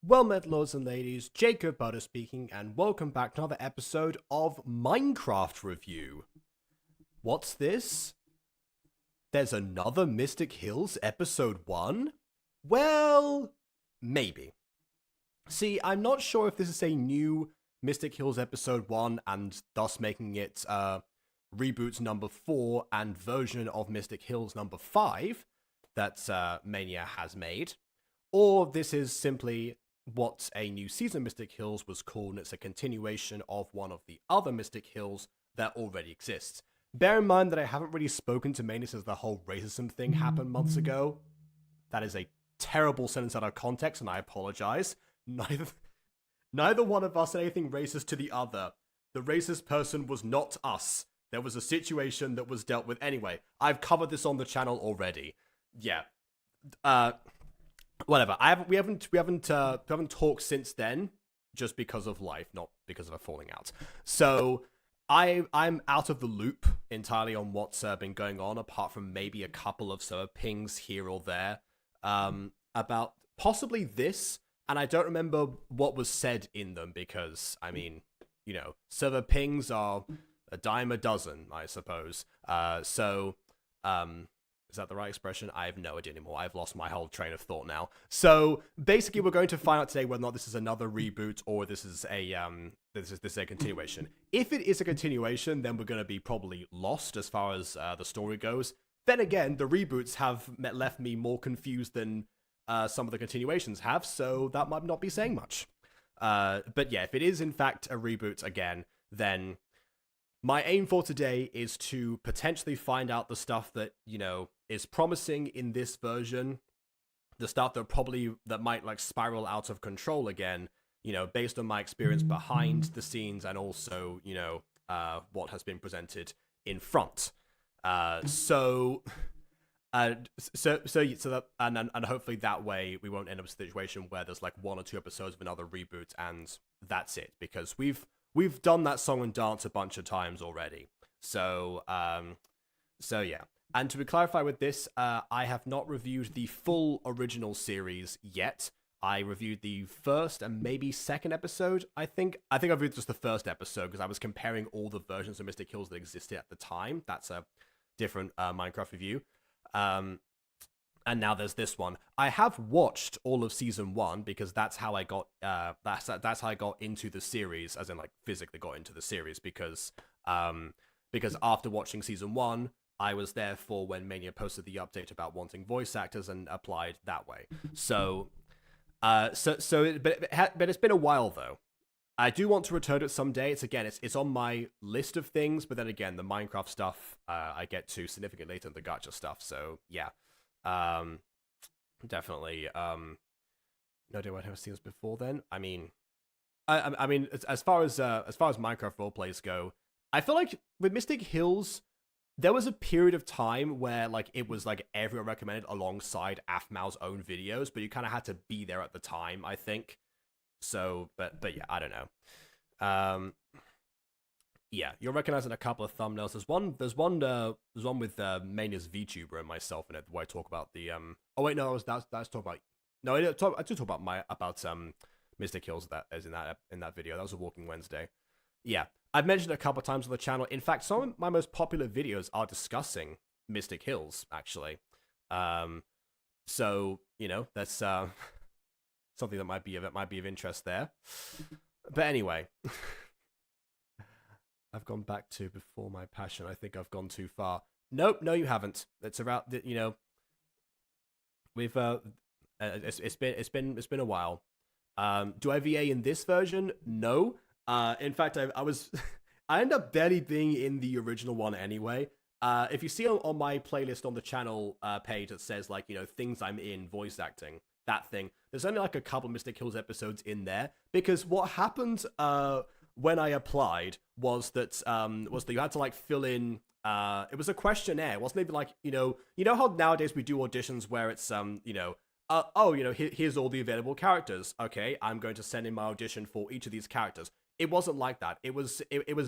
Well met, lords and ladies, Jacob Butter speaking, and welcome back to another episode of Minecraft Review. What's this? There's another Mystic Hills episode 1? Well, maybe. See, I'm not sure if this is a new Mystic Hills episode 1 and thus making it reboot number 4 and version of Mystic Hills number 5 that Mania has made, or this is simply what a new season of Mystic Hills was called, and it's a continuation of one of the other Mystic Hills that already exists. Bear in mind that I haven't really spoken to Mania since the whole racism thing happened months ago. That is a terrible sentence out of context, and I apologize. Neither one of us said anything racist to the other. The racist person was not us. There was a situation that was dealt with anyway. I've covered this on the channel already. Yeah. Whatever. We haven't talked since then, just because of life, not because of a falling out. So I'm out of the loop entirely on what's been going on, apart from maybe a couple of server pings here or there about possibly this, and I don't remember what was said in them because, I mean, you know, server pings are a dime a dozen, I suppose. Is that the right expression? I have no idea anymore. I've lost my whole train of thought now. So basically, we're going to find out today whether or not this is another reboot or this is a continuation. If it is a continuation, then we're going to be probably lost as far as the story goes. Then again, the reboots have left me more confused than some of the continuations have, so that might not be saying much. But yeah, if it is in fact a reboot again, then my aim for today is to potentially find out the stuff that, you know, is promising in this version, the stuff that might like spiral out of control again, you know, based on my experience behind the scenes and also, you know, what has been presented in front. So that and hopefully that way we won't end up in a situation where there's like 1 or 2 episodes of another reboot and that's it, because we've done that song and dance a bunch of times already. So yeah. And to be clarified with this, I have not reviewed the full original series yet. I reviewed the first and maybe second episode. I think I reviewed just the first episode because I was comparing all the versions of Mystic Hills that existed at the time. That's a different Minecraft review. And now there's this one. I have watched all of season 1 because that's how I got that's how I got into the series, as in like physically got into the series, because after watching season 1, I was there for when Mania posted the update about wanting voice actors and applied that way. But it's been a while though. I do want to return to it someday. It's on my list of things, but then again, the Minecraft stuff I get to significantly later than the gacha stuff. So yeah, definitely. No idea what I've seen this before then. I mean, as far as Minecraft roleplays go, I feel like with Mystic Hills, there was a period of time where like it was like everyone recommended alongside Aphmau's own videos, but you kind of had to be there at the time, I think. So, but yeah, I don't know. Yeah, you're recognizing a couple of thumbnails. There's one with Mania's VTuber and myself in it where I talk about the Oh wait, no, that's talk about. No, I did talk about Mystic Hills that is in that video. That was a Walking Wednesday. Yeah, I've mentioned it a couple of times on the channel. In fact, some of my most popular videos are discussing Mystic Hills, actually. So you know, that's something that might be of interest there. But anyway, I've gone back to before my passion. I think I've gone too far. Nope, no, you haven't. It's about you know. We've it's been a while. Do I VA in this version? No. In fact, I end up barely being in the original one anyway. If you see on my playlist on the channel page that says like, you know, things I'm in voice acting, that thing, there's only like a couple Mystic Hills episodes in there, because what happened when I applied was that you had to like fill in it was a questionnaire. It wasn't even like, you know how nowadays we do auditions where it's you know, here's all the available characters. Okay, I'm going to send in my audition for each of these characters. It wasn't like that. It was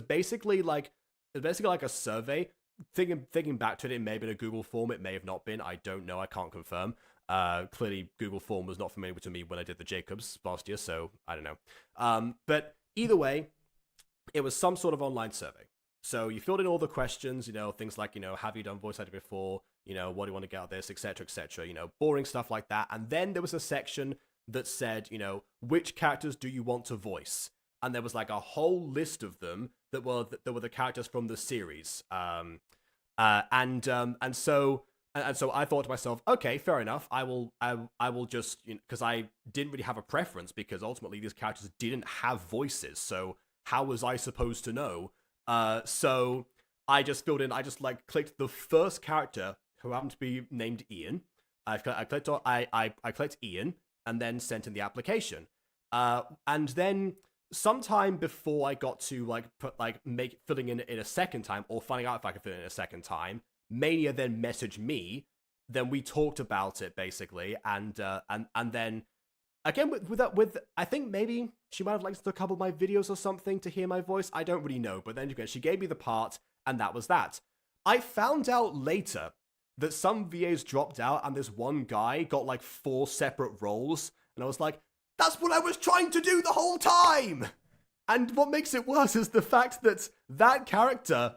basically like a survey. Thinking back to it, it may have been a Google form. It may have not been. I don't know. I can't confirm. Clearly, Google form was not familiar to me when I did the Jacobs last year, so I don't know. But either way, it was some sort of online survey. So you filled in all the questions, you know, things like, you know, have you done voice acting before? You know, what do you want to get out of this, etc., etc. You know, boring stuff like that. And then there was a section that said, you know, which characters do you want to voice? And there was like a whole list of them that were the characters from the series. And so I thought to myself, okay, fair enough. I will just, because I didn't really have a preference, because ultimately these characters didn't have voices. So how was I supposed to know? So I just filled in. I just like clicked the first character who happened to be named Ian. I clicked Ian and then sent in the application. And then sometime before I got to filling in a second time, or finding out if I could fill in a second time, Mania then messaged me. Then we talked about it basically, and then again with I think maybe she might have listened to a couple of my videos or something to hear my voice. I don't really know, but then again, she gave me the part, and that was that. I found out later that some VAs dropped out, and this one guy got like 4 separate roles, and I was like, that's what I was trying to do the whole time! And what makes it worse is the fact that that character,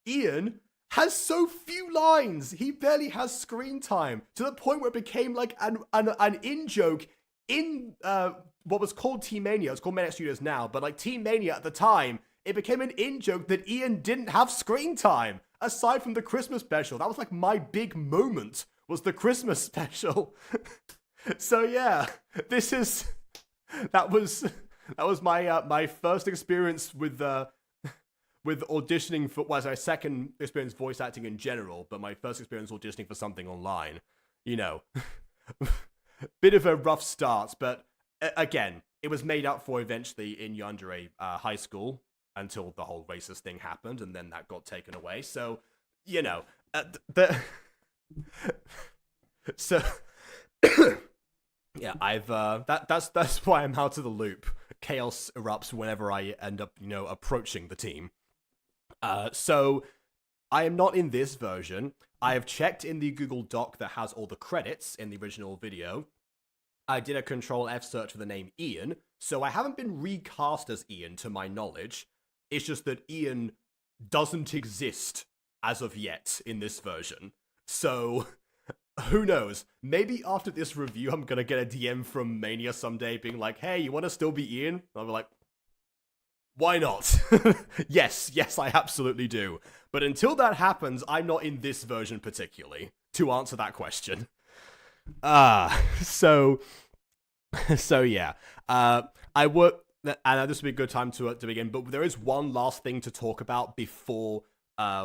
Ian, has so few lines. He barely has screen time, to the point where it became like an in-joke in what was called Team Mania. It's called Mania Studios now, but like Team Mania at the time, it became an in-joke that Ian didn't have screen time. Aside from the Christmas special, that was like my big moment, was the Christmas special. So yeah, that was my first experience with auditioning for, well, my second experience voice acting in general, but my first experience auditioning for something online. You know, bit of a rough start, but again, it was made up for eventually in Yandere high school until the whole racist thing happened, and then that got taken away. So, you know, so yeah, that's why I'm out of the loop. Chaos erupts whenever I end up, approaching the team. So I am not in this version. I have checked in the Google Doc that has all the credits in the original video. I did a Control F search for the name Ian, so I haven't been recast as Ian to my knowledge. It's just that Ian doesn't exist as of yet in this version. So, who knows? Maybe after this review, I'm gonna get a DM from Mania someday being like, hey, you wanna still be Ian? And I'll be like, why not? Yes, I absolutely do. But until that happens, I'm not in this version particularly, to answer that question. So yeah. I work, and this would be a good time to begin, but there is one last thing to talk about before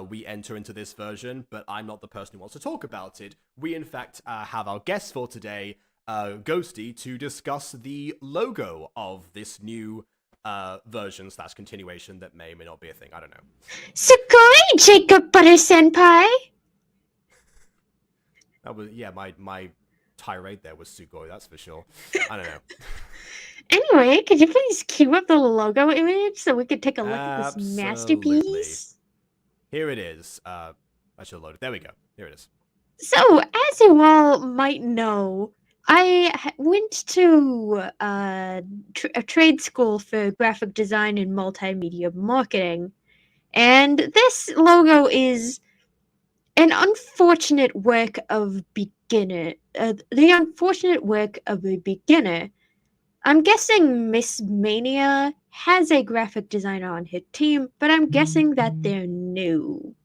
we enter into this version, but I'm not the person who wants to talk about it. We, in fact, have our guest for today, Ghosty, to discuss the logo of this new version / continuation that may or may not be a thing. I don't know. Sugoi, Jacob Butter Senpai! That was, yeah, my tirade there was Sugoi, that's for sure. I don't know. Anyway, could you please cue up the logo image so we could take a look at this masterpiece? Here it is. I should load it. There we go. Here it is. So, as you all might know, I went to a trade school for graphic design and multimedia marketing, and this logo is an unfortunate work of beginner. The unfortunate work of a beginner. I'm guessing Miss Mania has a graphic designer on her team, but I'm guessing that they're new.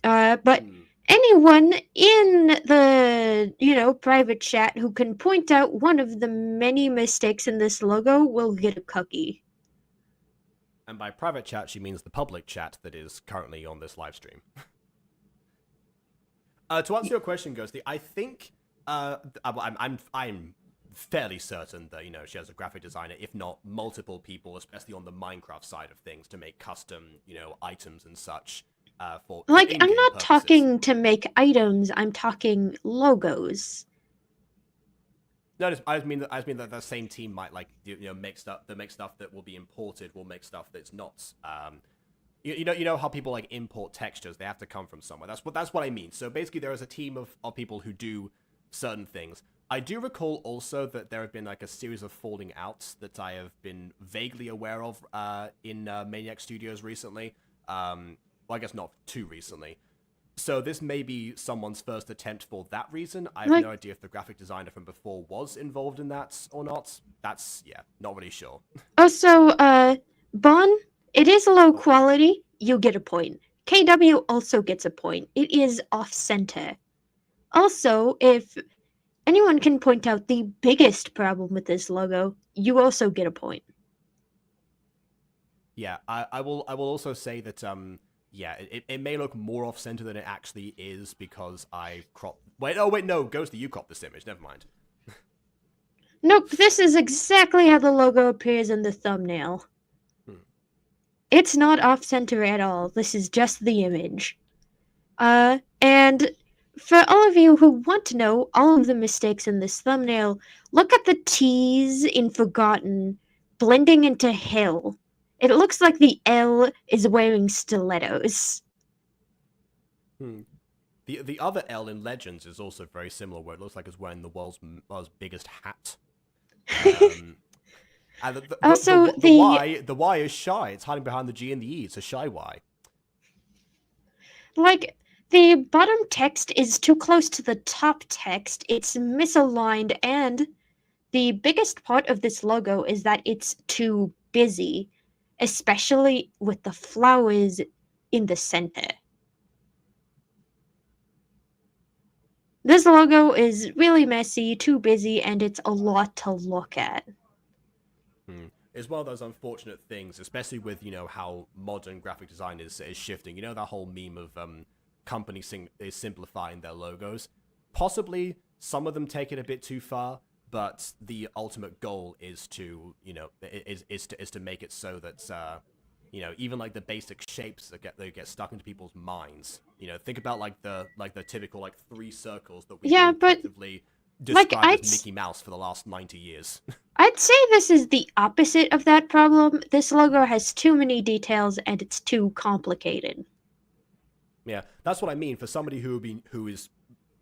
But anyone in the, private chat who can point out one of the many mistakes in this logo will get a cookie. And by private chat, she means the public chat that is currently on this live stream. To answer your question, Ghosty, I think I'm fairly certain that she has a graphic designer, if not multiple people, especially on the Minecraft side of things, to make custom items and such. For I'm not purposes. talking to make items. I'm talking logos. No, I mean that the same team might make stuff that will be imported, will make stuff that's not. You know how people import textures, they have to come from somewhere. That's what I mean. So basically there is a team of people who do certain things. I do recall also that there have been a series of falling outs that I have been vaguely aware of in Maniac Studios recently. Well, I guess not too recently. So this may be someone's first attempt for that reason. I have no idea if the graphic designer from before was involved in that or not. That's, not really sure. Also, Bon, it is low quality. You get a point. KW also gets a point. It is off-center. Also, if anyone can point out the biggest problem with this logo, you also get a point. Yeah, I will also say that it may look more off-center than it actually is because I cropped... Wait, no, Ghosty, you cropped this image, never mind. Nope, this is exactly how the logo appears in the thumbnail. It's not off-center at all, this is just the image. And for all of you who want to know all of the mistakes in this thumbnail, look at the T's in Forgotten blending into Hill. It looks like the L is wearing stilettos. The other L in Legends is also very similar, where it looks like it's wearing the world's biggest hat. And the Y is shy. It's hiding behind the G and the E. It's a shy Y. The bottom text is too close to the top text. It's misaligned, and the biggest part of this logo is that it's too busy. especially with the flowers in the center. This logo is really messy, too busy, and it's a lot to look at. It's one of those unfortunate things, especially with, how modern graphic design is shifting. You know that whole meme of companies is simplifying their logos. Possibly some of them take it a bit too far, but the ultimate goal is to, is to make it so that even like the basic shapes that get stuck into people's minds. Think about like the typical like 3 circles that we've all collectively described as Mickey Mouse for the last 90 years. I'd say this is the opposite of that problem. This logo has too many details and it's too complicated. Yeah, that's what I mean. For somebody who is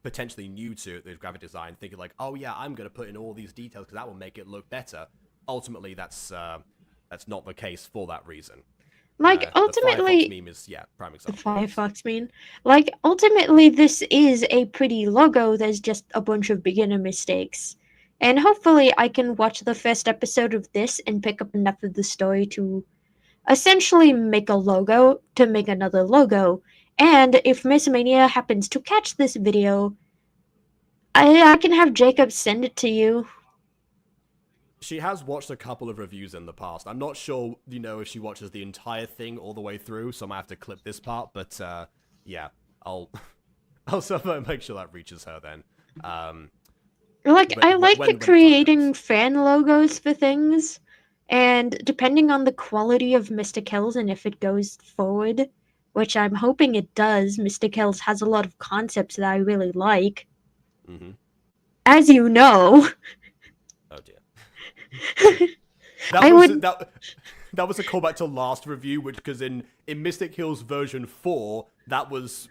potentially new to the graphic design, thinking like, oh yeah, I'm gonna put in all these details because that will make it look better. Ultimately, that's not the case for that reason. Ultimately, the Firefox meme is prime example. The Firefox meme. Ultimately, this is a pretty logo. There's just a bunch of beginner mistakes. And hopefully I can watch the first episode of this and pick up enough of the story to essentially make a logo to make another logo. And if Miss Mania happens to catch this video, I can have Jacob send it to you. She has watched a couple of reviews in the past. I'm not sure, if she watches the entire thing all the way through, so I might have to clip this part, but yeah, I'll make sure that reaches her then. I like creating fan logos for things, and depending on the quality of Mystic Hills and if it goes forward, which I'm hoping it does, Mystic Hills has a lot of concepts that I really like. Mm-hmm. As you know. Oh dear. That was a callback to last review, because in Mystic Hills version 4, that was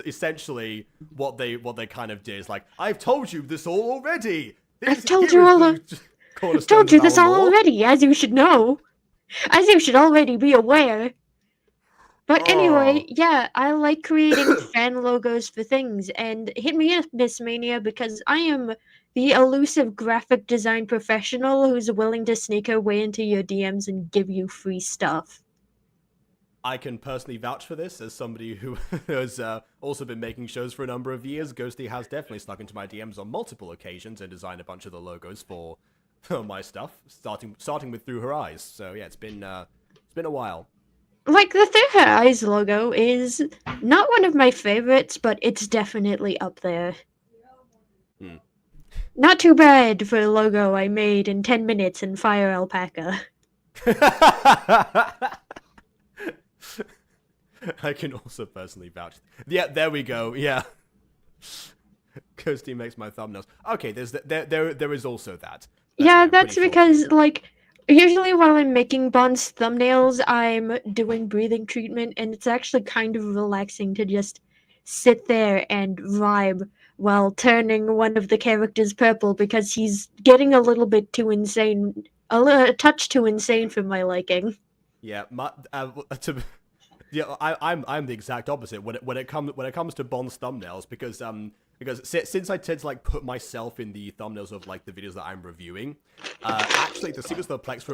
essentially what they kind of did. It's like, I've told you this all already. I've told you this all already, as you should know. As you should already be aware. But anyway, yeah, I like creating fan logos for things, and hit me up, Miss Mania, because I am the elusive graphic design professional who's willing to sneak her way into your DMs and give you free stuff. I can personally vouch for this as somebody who has also been making shows for a number of years. Ghosty has definitely snuck into my DMs on multiple occasions and designed a bunch of the logos for my stuff, starting with Through Her Eyes. So yeah, it's been a while. The Through Her Eyes logo is not one of my favorites, but it's definitely up there. Not too bad for a logo I made in 10 minutes in Fire Alpaca. I can also personally vouch. Yeah, there we go. Yeah. Ghosty makes my thumbnails. Okay, there is also that. That's because, usually while I'm making Bond's thumbnails, I'm doing breathing treatment, and it's actually kind of relaxing to just sit there and vibe while turning one of the characters purple because he's getting a little bit too insane, a touch too insane for my liking. Yeah, I'm the exact opposite when it comes to Bond's thumbnails, because since I tend to put myself in the thumbnails of the videos that I'm reviewing, actually the Secrets of the Plex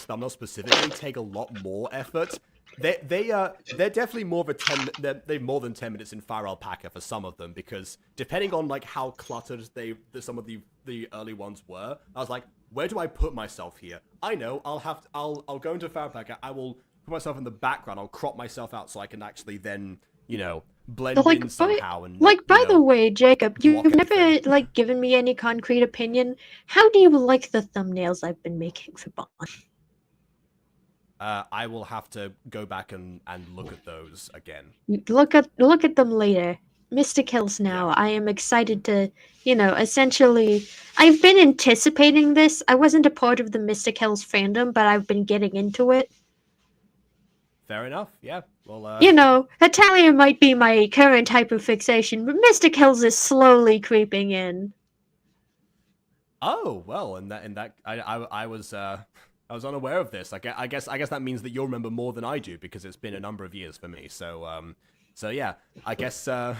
thumbnails specifically take a lot more effort. They're definitely more of they're more than 10 minutes in Fire Alpaca for some of them, because depending on how cluttered some of the early ones were, I was like, where do I put myself here? I know, I'll go into Fire Alpaca, I will put myself in the background, I'll crop myself out so I can actually then, blend in somehow. And by the way, Jacob, you've never given me any concrete opinion. How do you like the thumbnails I've been making for Bond? I will have to go back and look at those again. Look at them later. Mystic Hills now. Yeah. I am excited to, essentially, I've been anticipating this. I wasn't a part of the Mystic Hills fandom, but I've been getting into it. Fair enough, yeah. Well, Italia might be my current hyperfixation, but Mystic Hills is slowly creeping in. Oh, well, I was unaware of this. I guess that means that you'll remember more than I do, because it's been a number of years for me. So yeah, I guess let's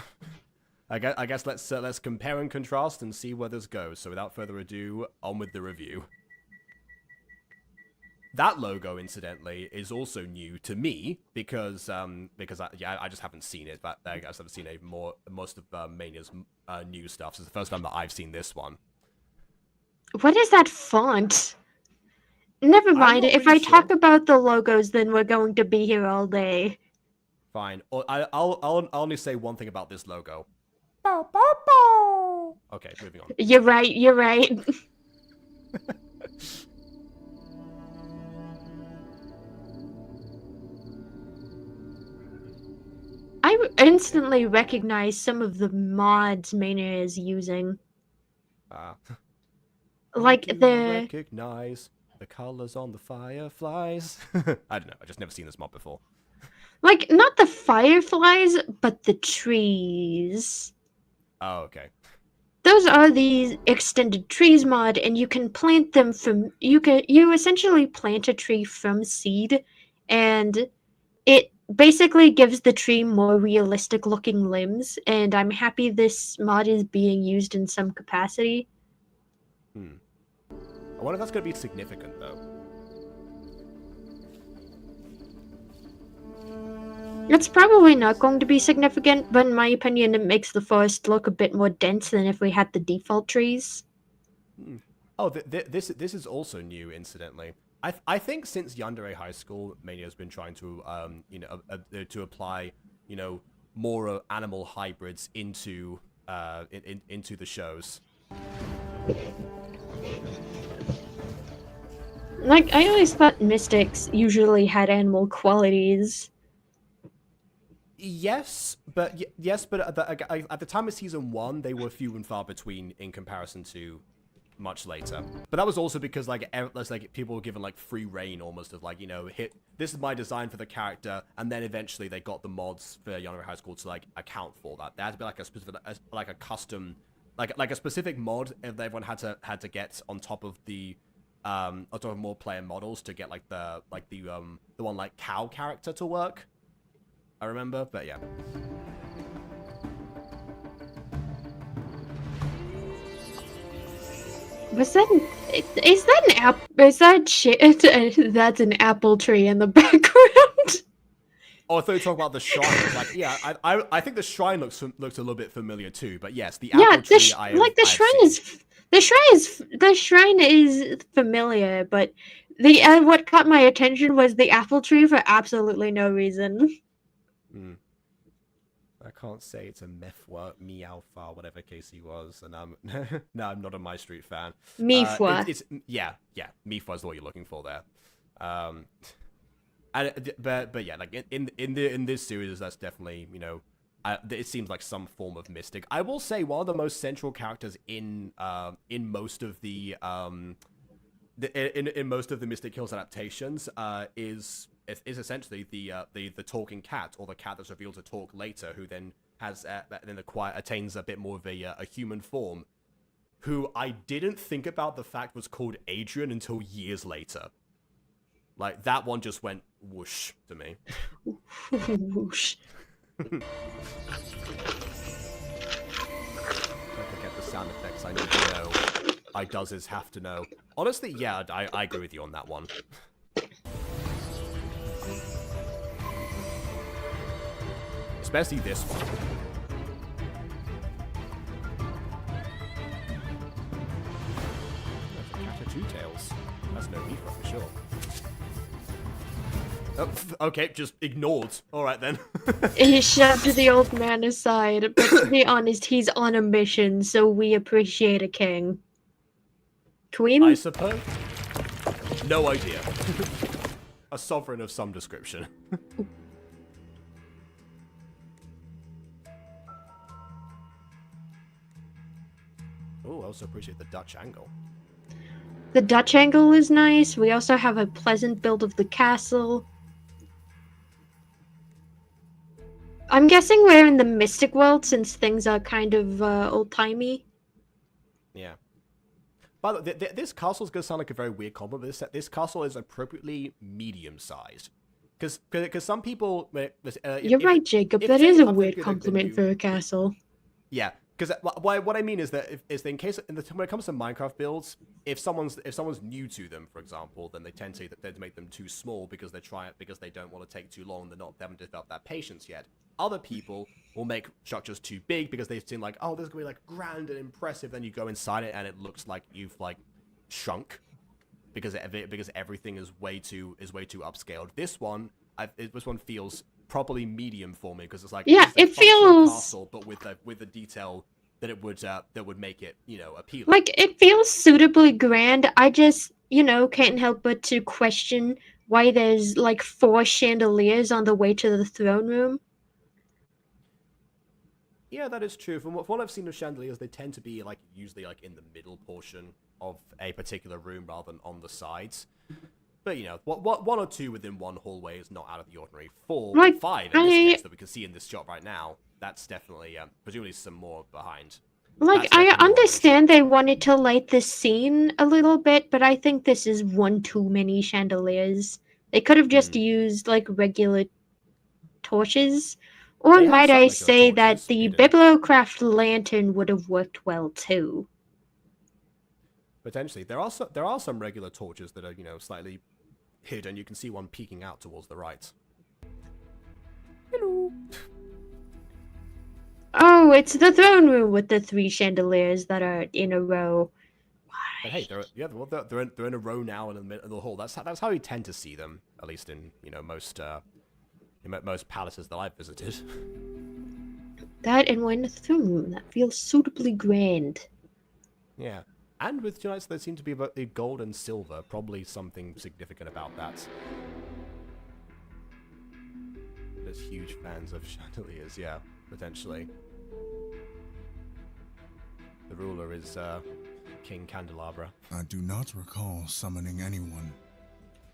compare and contrast and see where this goes. So without further ado, on with the review. That logo, incidentally, is also new to me because I just haven't seen it, but I guess I've seen most of Mania's new stuff. So it's the first time that I've seen this one. What is that font? Never mind. If I talk about the logos, then we're going to be here all day. Fine. I'll only say one thing about this logo. Okay, moving on. You're right. You're right. I instantly recognize some of the mods Mania is using. Like the recognize the colors on the fireflies. I don't know. I just never seen this mod before. Like not the fireflies, but the trees. Oh, okay. Those are the extended trees mod, and you can plant them from you essentially plant a tree from seed, and it basically gives the tree more realistic looking limbs, and I'm happy this mod is being used in some capacity. I wonder if that's going to be significant, though. It's probably not going to be significant, but in my opinion, it makes the forest look a bit more dense than if we had the default trees. Oh, this is also new, incidentally. I think since Yandere High School, Mania's been trying to to apply more animal hybrids into into the shows. Like, I always thought mystics usually had animal qualities. Yes, but at the time of season 1, they were few and far between in comparison to much later. But that was also because people were given free reign almost of this is my design for the character, and then eventually they got the mods for Yandere High School to account for that. There had to be a specific a custom a specific mod that everyone had to get on top of the on top of more player models to get the one cow character to work. I remember, but yeah. Is that an app? Is that shit? That's an apple tree in the background. Oh, I thought you were talking about the shrine. Yeah, I think the shrine looks a little bit familiar too. But yes, the apple tree. The shrine is familiar, but what caught my attention was the apple tree for absolutely no reason. I can't say it's a Meowfa, whatever Casey was, and no, I'm not a My Street fan. Meefwa. Yeah, Meefwa is what you're looking for there. But yeah, in this series, that's definitely it seems like some form of mystic. I will say one of the most central characters in most of the in most of the Mystic Hills adaptations is essentially the talking cat, or the cat that's revealed to talk later, who then attains a bit more of a human form, who I didn't think about the fact was called Adrian until years later. That one just went whoosh to me. Whoosh. I forget the sound effects I need to know. I does have to know. Honestly, yeah, I agree with you on that one. Especially this one. That's a cat of 2 tails. That's no Mifa for sure. Oh, okay, just ignored. Alright then. He shoved the old man aside, but to be honest, he's on a mission, so we appreciate a king. Queen? I suppose. No idea. A sovereign of some description. Oh, I also appreciate the Dutch angle. The Dutch angle is nice. We also have a pleasant build of the castle. I'm guessing we're in the Mystic world since things are kind of old-timey. Yeah. By the way, this castle is going to sound like a very weird compliment, but this castle is appropriately medium-sized. Because some people... You're right, Jacob. That is a weird compliment for a castle. Yeah. Because what I mean is that in case when it comes to Minecraft builds, if someone's new to them, for example, then they tend to say that they'd make them too small because they don't want to take too long. They haven't developed that patience yet. Other people will make structures too big because they've seen like, oh, this is gonna be like grand and impressive. Then you go inside it and it looks like you've like shrunk because everything is way too upscaled. This one feels properly medium for me because it's like it feels castle, but with the detail that it would make it appealing. Like it feels suitably grand. I just can't help but to question why there's like 4 chandeliers on the way to the throne room. Yeah, that is true. From what I've seen of chandeliers, they tend to be like usually like in the middle portion of a particular room rather than on the sides. But one or two within one hallway is not out of the ordinary. 4, 5 in this case that we can see in this shot right now. That's definitely presumably some more behind. Like I understand they wanted to light the scene a little bit, but I think this is one too many chandeliers. They could have just used like regular torches. Or might I say that the Bibliocraft lantern would have worked well too. Potentially, there are some regular torches that are slightly hidden. You can see one peeking out towards the right. Hello. Oh, it's the throne room with the 3 chandeliers that are in a row. But hey, they're in a row now in the middle of the hall. That's how you tend to see them, at least in most palaces that I've visited. That and we're in the throne room. That feels suitably grand. Yeah. And with tonight's, there seem to be about the gold and silver. Probably something significant about that. There's huge fans of chandeliers, yeah, potentially. The ruler is King Candelabra. I do not recall summoning anyone.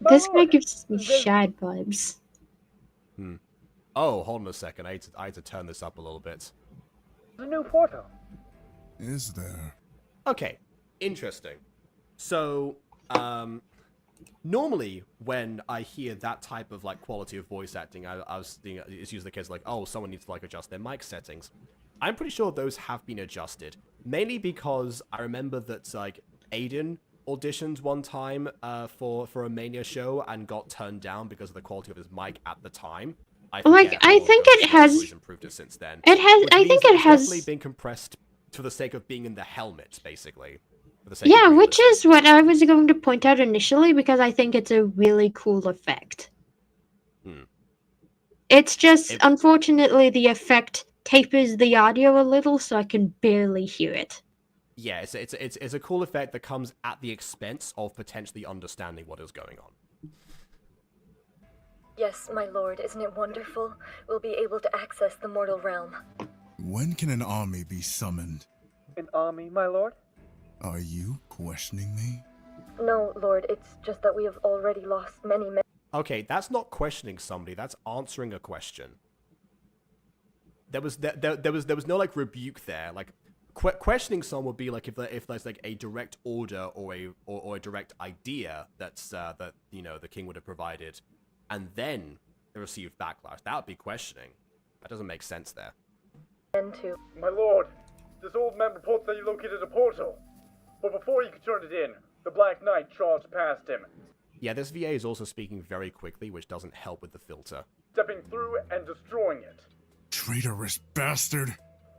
This guy gives me Shad vibes. Oh, hold on a second. I had to turn this up a little bit. The new portal. Is there? Okay, interesting. So, normally when I hear that type of like quality of voice acting, I was thinking it's usually the case like, oh, someone needs to like adjust their mic settings. I'm pretty sure those have been adjusted, mainly because I remember that like Aiden auditioned one time for a Mania show and got turned down because of the quality of his mic at the time. I think it has improved it since then. It has. I think it has definitely been compressed for the sake of being in the helmet, basically. Yeah, which is what I was going to point out initially because I think it's a really cool effect. It's just unfortunately the effect tapers the audio a little, so I can barely hear it. Yeah, it's a cool effect that comes at the expense of potentially understanding what is going on. Yes, my lord, isn't it wonderful? We'll be able to access the mortal realm. When can an army be summoned? An army, my lord? Are you questioning me? No, lord, it's just that we have already lost many men. Okay, that's not questioning somebody, that's answering a question. There was no like rebuke there. Like questioning someone would be like if there's like a direct order or a direct idea that's that the king would have provided, and then they received backlash. That would be questioning. That doesn't make sense there. My lord, this old man reports that he located a portal. But before he could turn it in, the Black Knight charged past him. Yeah, this VA is also speaking very quickly, which doesn't help with the filter. Stepping through and destroying it. Traitorous bastard!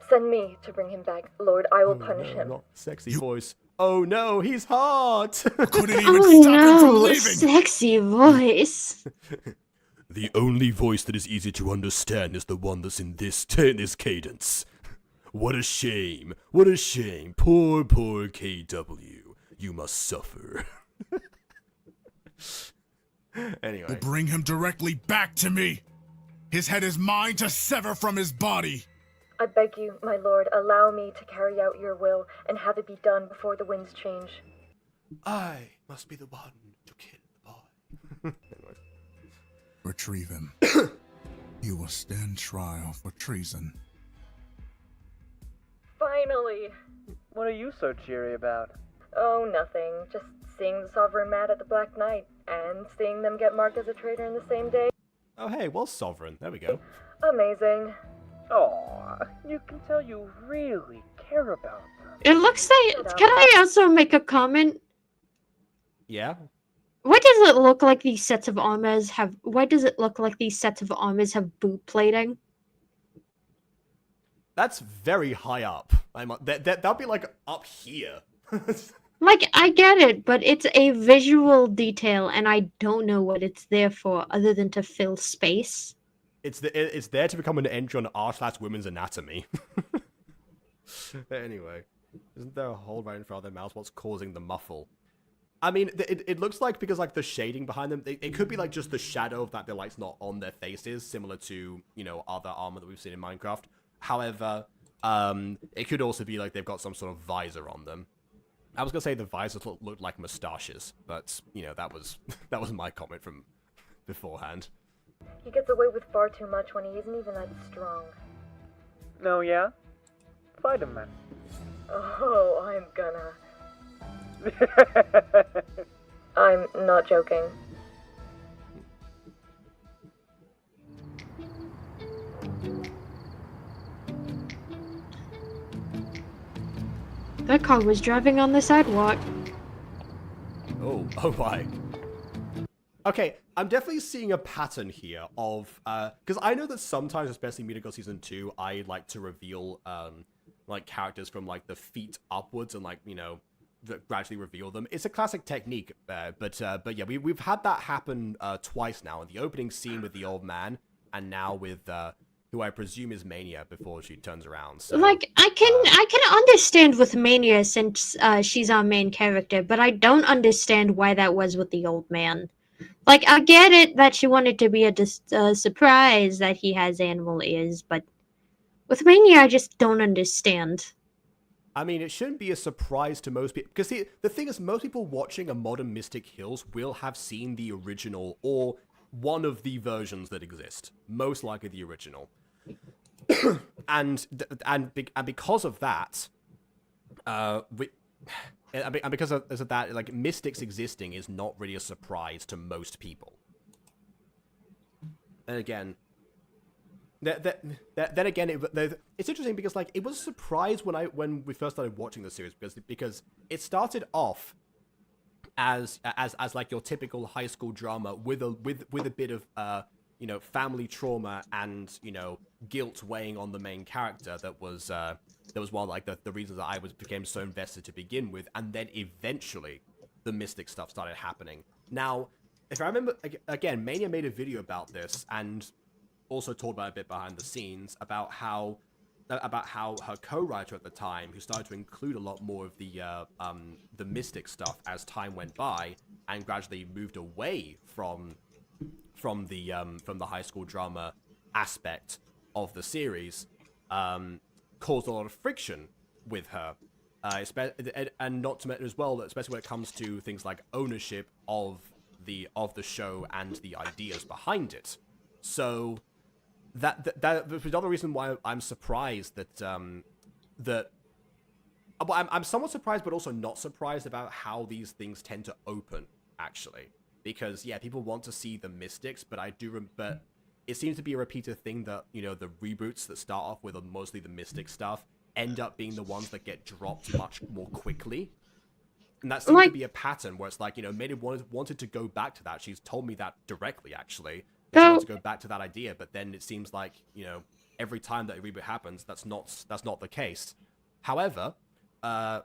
Send me to bring him back, lord. I will punish him. Not sexy voice. Oh no, he's hot! Couldn't even stop him from leaving! Sexy voice. The only voice that is easy to understand is the one that's in this cadence. What a shame. What a shame. Poor KW. You must suffer. Anyway. Bring him directly back to me. His head is mine to sever from his body. I beg you, my lord, allow me to carry out your will and have it be done before the winds change. I must be the one to kill the boy. Anyway. Retrieve him. You will stand trial for treason. Finally! What are you so cheery about? Oh, nothing. Just seeing the Sovereign mad at the Black Knight, and seeing them get marked as a traitor in the same day. Oh hey, well Sovereign. There we go. Amazing. Aw, you can tell you really care about them. It looks like. Can I also make a comment? Yeah? Why does it look like these sets of armors have? Why does it look like these sets of armors have boot plating? That's very high up. That'll be like up here. Like, I get it, but it's a visual detail, and I don't know what it's there for, other than to fill space. It's there to become an entry on r/women's anatomy. Anyway, isn't there a hole right in front of their mouths? What's causing the muffle? I mean, it looks like, because like the shading behind them, it could be like just the shadow of that the light's not on their faces, similar to, you know, other armor that we've seen in Minecraft. However, it could also be like they've got some sort of visor on them. I was gonna say the visors looked like mustaches, but you know, that was my comment from beforehand. He gets away with far too much when he isn't even that strong. No, yeah? Fight him, then. Oh, I'm gonna. I'm not joking. That car was driving on the sidewalk. Oh my. Okay, I'm definitely seeing a pattern here of, because I know that sometimes, especially Media Girl Season 2, I like to reveal, like, characters from, like, the feet upwards and, like, you know, gradually reveal them. It's a classic technique, but yeah, we've had that happen, twice now, in the opening scene with the old man, and now with, who I presume is Mania before she turns around. So, Like, I can understand with Mania since she's our main character, but I don't understand why that was with the old man. Like, I get it that she wanted to be a surprise that he has animal ears, but with Mania, I just don't understand. I mean, it shouldn't be a surprise to most people, because the thing is, most people watching a modern Mystic Hills will have seen the original, or one of the versions that exist. Most likely the original. and because of that, and because of that, like, Mystics existing is not really a surprise to most people. And again, then again, it's interesting because, like, it was a surprise when we first started watching the series, because it started off as like your typical high school drama with a bit of you know, family trauma and, you know, guilt weighing on the main character. That was one of, like, the reasons that I became so invested to begin with, and then eventually the Mystic stuff started happening. Now, if I remember, again, Mania made a video about this and also talked about a bit behind the scenes about how her co-writer at the time, who started to include a lot more of the Mystic stuff as time went by, and gradually moved away from the high school drama aspect of the series, caused a lot of friction with her, and not to mention as well, especially when it comes to things like ownership of the show and the ideas behind it. So that was another reason why I'm surprised that I'm somewhat surprised, but also not surprised about how these things tend to open, actually. Because, yeah, people want to see the Mystics, but but it seems to be a repeated thing that, you know, the reboots that start off with mostly the Mystic stuff end up being the ones that get dropped much more quickly. And that seems to be a pattern where it's like, you know, Maiden wanted to go back to that. She's told me that directly, actually. She wants to go back to that idea, but then it seems like, you know, every time that a reboot happens, that's not the case. However, and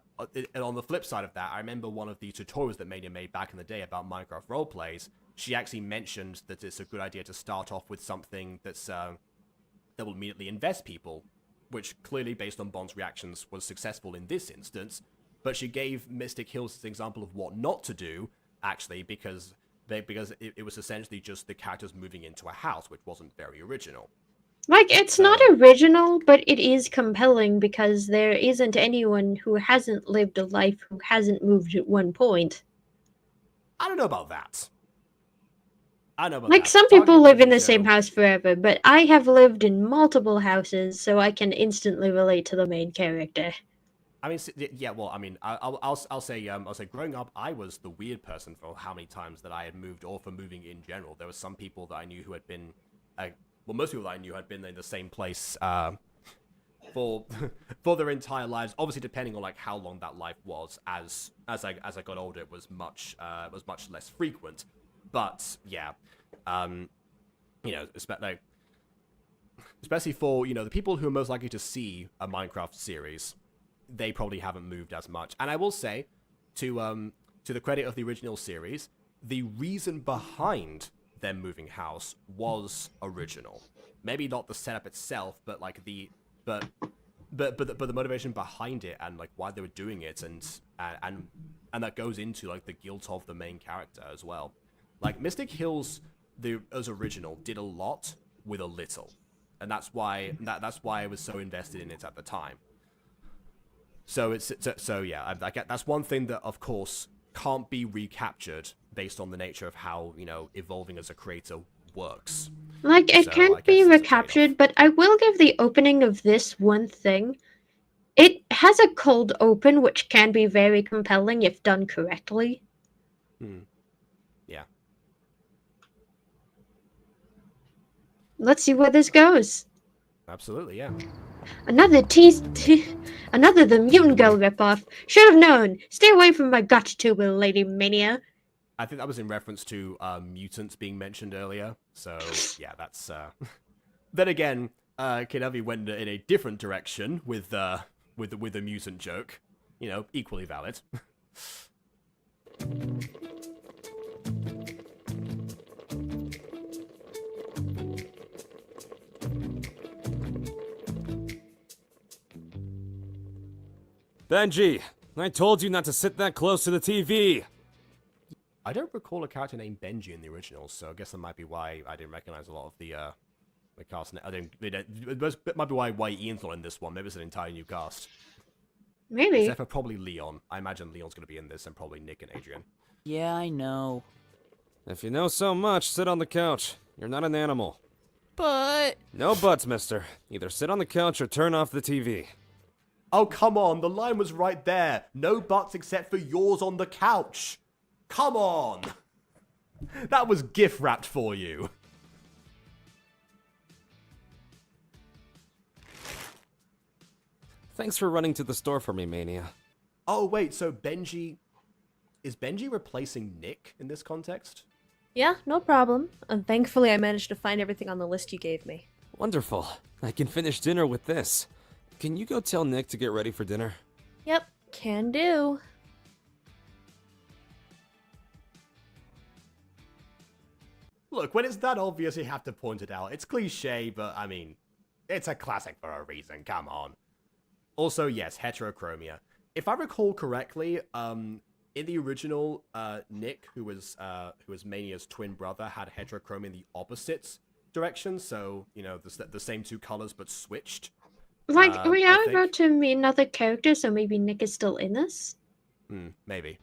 on the flip side of that, I remember one of the tutorials that Mania made back in the day about Minecraft roleplays. She actually mentioned that it's a good idea to start off with something that's that will immediately invest people, which clearly, based on Bond's reactions, was successful in this instance. But she gave Mystic Hills as an example of what not to do, actually, because it was essentially just the characters moving into a house, which wasn't very original. Like, it's not original, but it is compelling because there isn't anyone who hasn't lived a life who hasn't moved at one point. I don't know about that. I know about like, that. some people live in the same house forever, but I have lived in multiple houses, so I can instantly relate to the main character. I mean, yeah. Well, I mean, I'll say growing up, I was the weird person for how many times that I had moved, or for moving in general. There were some people that I knew who had been, well, most people that I knew had been in the same place for for their entire lives. Obviously, depending on like how long that life was. As I got older, it was much less frequent. But yeah, you know, especially for, you know, the people who are most likely to see a Minecraft series, they probably haven't moved as much. And I will say, to the credit of the original series, the reason behind them moving house was original. Maybe not the setup itself, but like but the motivation behind it and like why they were doing it, and that goes into like the guilt of the main character as well. Like Mystic Hills, as original, did a lot with a little, and that's why I was so invested in it at the time. So yeah, that's one thing that of course can't be recaptured based on the nature of how, you know, evolving as a creator works. Like, it can't be recaptured, but I will give the opening of this one thing. It has a cold open, which can be very compelling if done correctly. Yeah. Let's see where this goes. Absolutely, yeah. Another the Mutant Girl ripoff. Should have known. Stay away from my gotcha tuber, Lady Mania. I think that was in reference to mutants being mentioned earlier. So yeah, that's. Then again, Kinavi went in a different direction with the mutant joke. You know, equally valid. Benji, I told you not to sit that close to the TV. I don't recall a character named Benji in the original, so I guess that might be why I didn't recognize a lot of the cast. It might be why Ian's not in this one. Maybe it's an entire new cast. Maybe. Except for probably Leon. I imagine Leon's going to be in this, and probably Nick and Adrian. Yeah, I know. If you know so much, sit on the couch. You're not an animal. But... No buts, mister. Either sit on the couch or turn off the TV. Oh, come on. The line was right there. No buts except for yours on the couch. Come on. That was gift wrapped for you. Thanks for running to the store for me, Mania. Oh, wait. So Benji... Is Benji replacing Nick in this context? Yeah, no problem. And thankfully I managed to find everything on the list you gave me. Wonderful. I can finish dinner with this. Can you go tell Nick to get ready for dinner? Yep, can do. Look, when it's that obvious, you have to point it out. It's cliche, but, I mean, it's a classic for a reason. Come on. Also, yes, heterochromia. If I recall correctly, in the original, Nick, who was Mania's twin brother, had heterochromia in the opposite direction. So, you know, the same two colors, but switched. Like, we are about to meet another character, so maybe Nick is still in this? Maybe.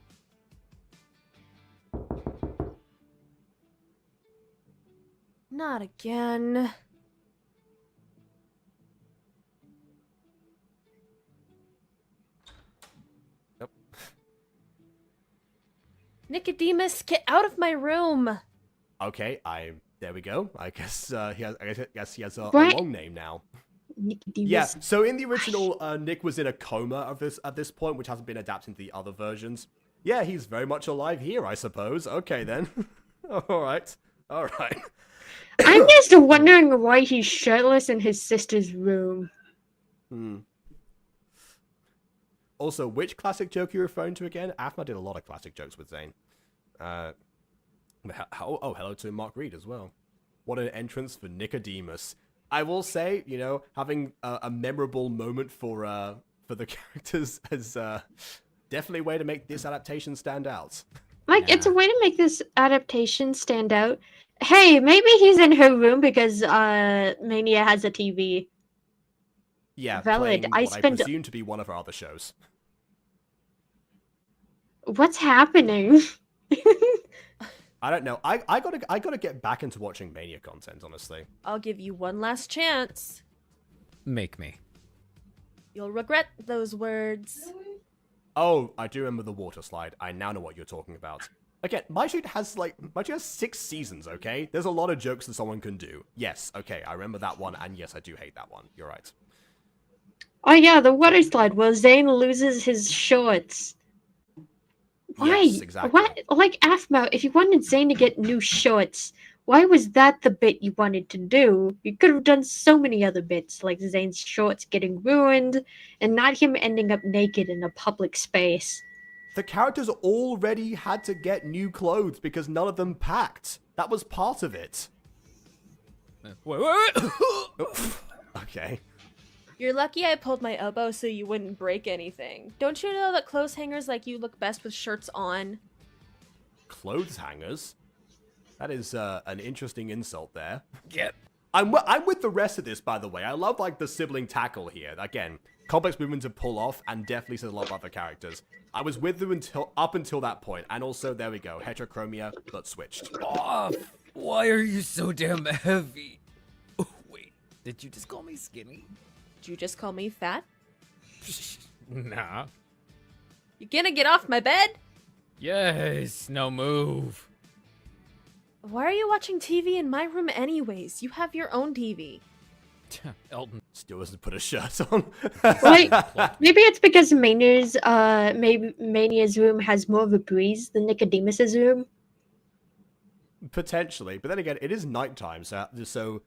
Not again. Nope. Nicodemus, get out of my room! Okay, there we go. I guess he has a What? long name now. Nicodemus. Yeah, so in the original, Nick was in a coma at this point, which hasn't been adapted into the other versions. Yeah, he's very much alive here, I suppose. Okay, then. Alright. I'm just wondering why he's shirtless in his sister's room. Also, which classic joke are you referring to again? Afma did a lot of classic jokes with Zane. Hello to Mark Reed as well. What an entrance for Nicodemus. I will say, you know, having a memorable moment for the characters is definitely a way to make this adaptation stand out. Like, it's a way to make this adaptation stand out. Hey, maybe he's in her room because Mania has a TV. Yeah, Valid. I I presume to be one of our other shows. What's happening? I don't know. I gotta get back into watching Mania content, honestly. I'll give you one last chance. Make me. You'll regret those words. Oh, I do remember the water slide. I now know what you're talking about. Again, my shoot has 6 seasons, okay? There's a lot of jokes that someone can do. Yes, okay, I remember that one, and yes, I do hate that one. You're right. Oh yeah, the water slide where Zane loses his shorts. Why? Yes, exactly. What? Like, Aphmau, if you wanted Zane to get new shorts, why was that the bit you wanted to do? You could have done so many other bits, like Zane's shorts getting ruined, and not him ending up naked in a public space. The characters already had to get new clothes because none of them packed. That was part of it. Wait. Okay. You're lucky I pulled my elbow so you wouldn't break anything. Don't you know that clothes hangers like you look best with shirts on? Clothes hangers? That is an interesting insult there. Yep. I'm with the rest of this, by the way. I love, like, the sibling tackle here. Again, complex movement to pull off, and definitely says a lot about the characters. I was with them up until that point, and also, there we go, heterochromia, but switched. Off. Why are you so damn heavy? Oh, wait. Did you just call me skinny? Did you just call me fat? Nah. You gonna get off my bed? Yes. No move. Why are you watching TV in my room anyways? You have your own TV. Elton. Still doesn't put a shirt on. Like, maybe it's because Mania's room has more of a breeze than Nicodemus's room. Potentially, but then again, it is nighttime, so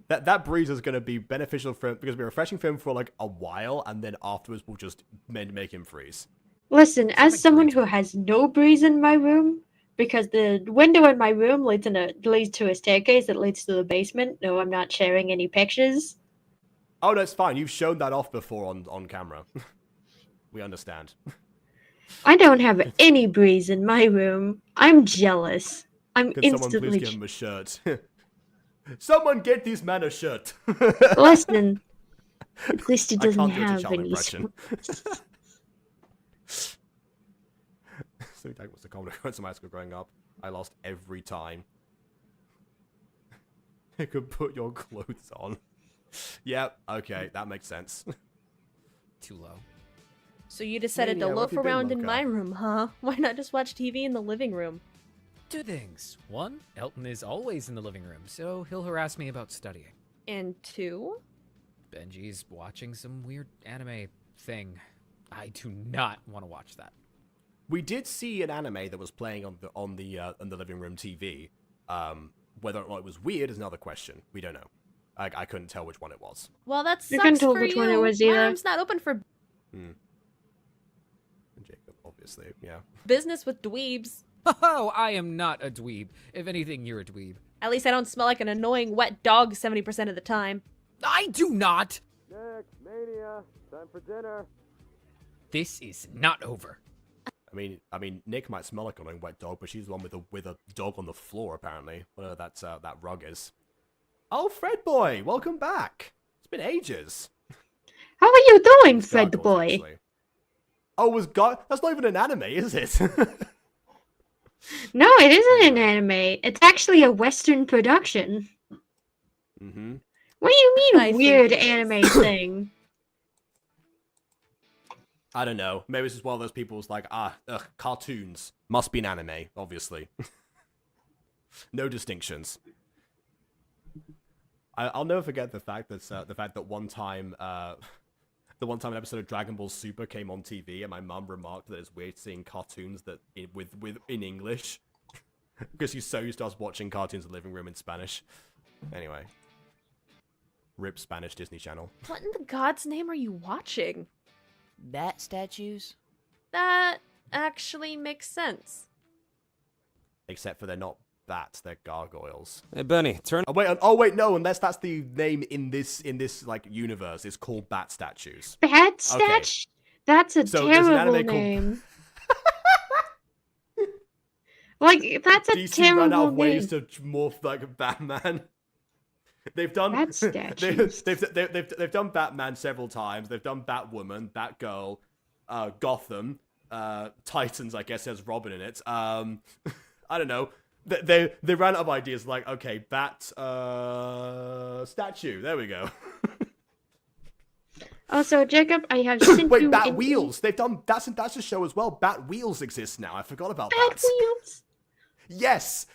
that breeze is going to be beneficial for him, because it'll be refreshing for him for like a while, and then afterwards we'll just make him freeze. Listen, as someone who has no breeze in my room, because the window in my room leads to a staircase that leads to the basement. No, I'm not sharing any pictures. Oh, no, it's fine. You've shown that off before on camera. We understand. I don't have any breeze in my room. I'm jealous. I'm Can someone instantly. please give him a shirt? Someone get this man a shirt. Listen, at least he I doesn't can't do a have T'Challa any. impression. So that was the consequence of my school growing up. I lost every time. You could put your clothes on. Yep, okay, that makes sense. Too low. So you decided Mania, to where have loaf you been, around in Mocha? my room, huh? Why not just watch TV in the living room? Two things. One, Elton is always in the living room, so he'll harass me about studying. And two? Benji's watching some weird anime thing. I do not want to watch that. We did see an anime that was playing on the living room TV. Whether or not it was weird is another question. We don't know. I couldn't tell which one it was. Well, that You couldn't sucks tell for which you. one it was My either. room's not open for Jacob, obviously, yeah. business with dweebs. Oh, I am not a dweeb. If anything, you're a dweeb. At least I don't smell like an annoying wet dog 70% of the time. I do not! Nick, Mania, time for dinner. This is not over. I mean, Nick might smell like a wet dog, but she's the one with a dog on the floor, apparently. Whatever that rug is. Oh, Fred boy, welcome back. It's been ages. How are you doing, It's Fred the gargoyles, boy? actually. Oh, that's not even an anime, is it? No, it isn't an anime. It's actually a Western production. Mm-hmm. What do you mean, I think weird it is. anime thing? I don't know. Maybe it's just one of those people who's like, cartoons. Must be an anime, obviously. No distinctions. I'll never forget the fact that one time, the one time an episode of Dragon Ball Super came on TV, and my mum remarked that it's weird seeing cartoons in English, because she's so used to us watching cartoons in the living room in Spanish. Anyway, rip Spanish Disney Channel. What in the God's name are you watching? Bat statues? That actually makes sense. Except for they're not bats, they're gargoyles. Hey, Benny, turn. Oh wait, no, unless that's the name in this like universe. It's called bat statues. Bat Statue? That's a So there's an terrible anime called- name. Like, that's a DC ran out terrible of ways name. to morph like Batman. They've done Bat statues. they've done Batman several times. They've done Batwoman, Batgirl, Gotham, Titans. I guess has Robin in it. I don't know. They ran out of ideas. Like, okay, Bat statue. There we go. Also, Jacob, I have sent Wait, you Bat an Wheels. They've done that's a show as well. Bat Wheels exists now. I forgot about Bat that. Wheels. Yes,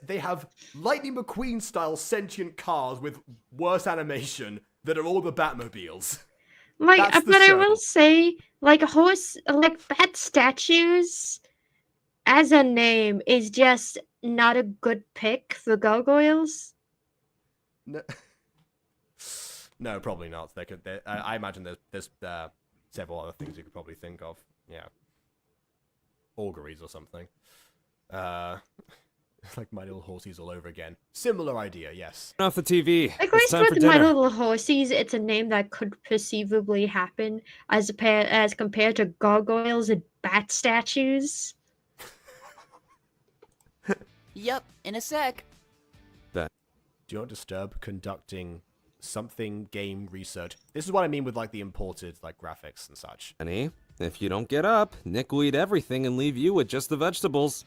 they have Lightning McQueen style sentient cars with worse animation that are all the Batmobiles. Like, That's the but I show. will say, like bat statues as a name is just not a good pick for gargoyles. No, no, probably not. I imagine there's several other things you could probably think of. Yeah, auguries or something. Like My Little Horsies all over again. Similar idea, yes. Turn off the TV. At It's least time for with My dinner. Little Horsies, it's a name that could perceivably happen as compared to gargoyles and bat statues. Yep, in a sec. Do not disturb conducting something game research. This is what I mean with like the imported like graphics and such. Annie, if you don't get up, Nick will eat everything and leave you with just the vegetables.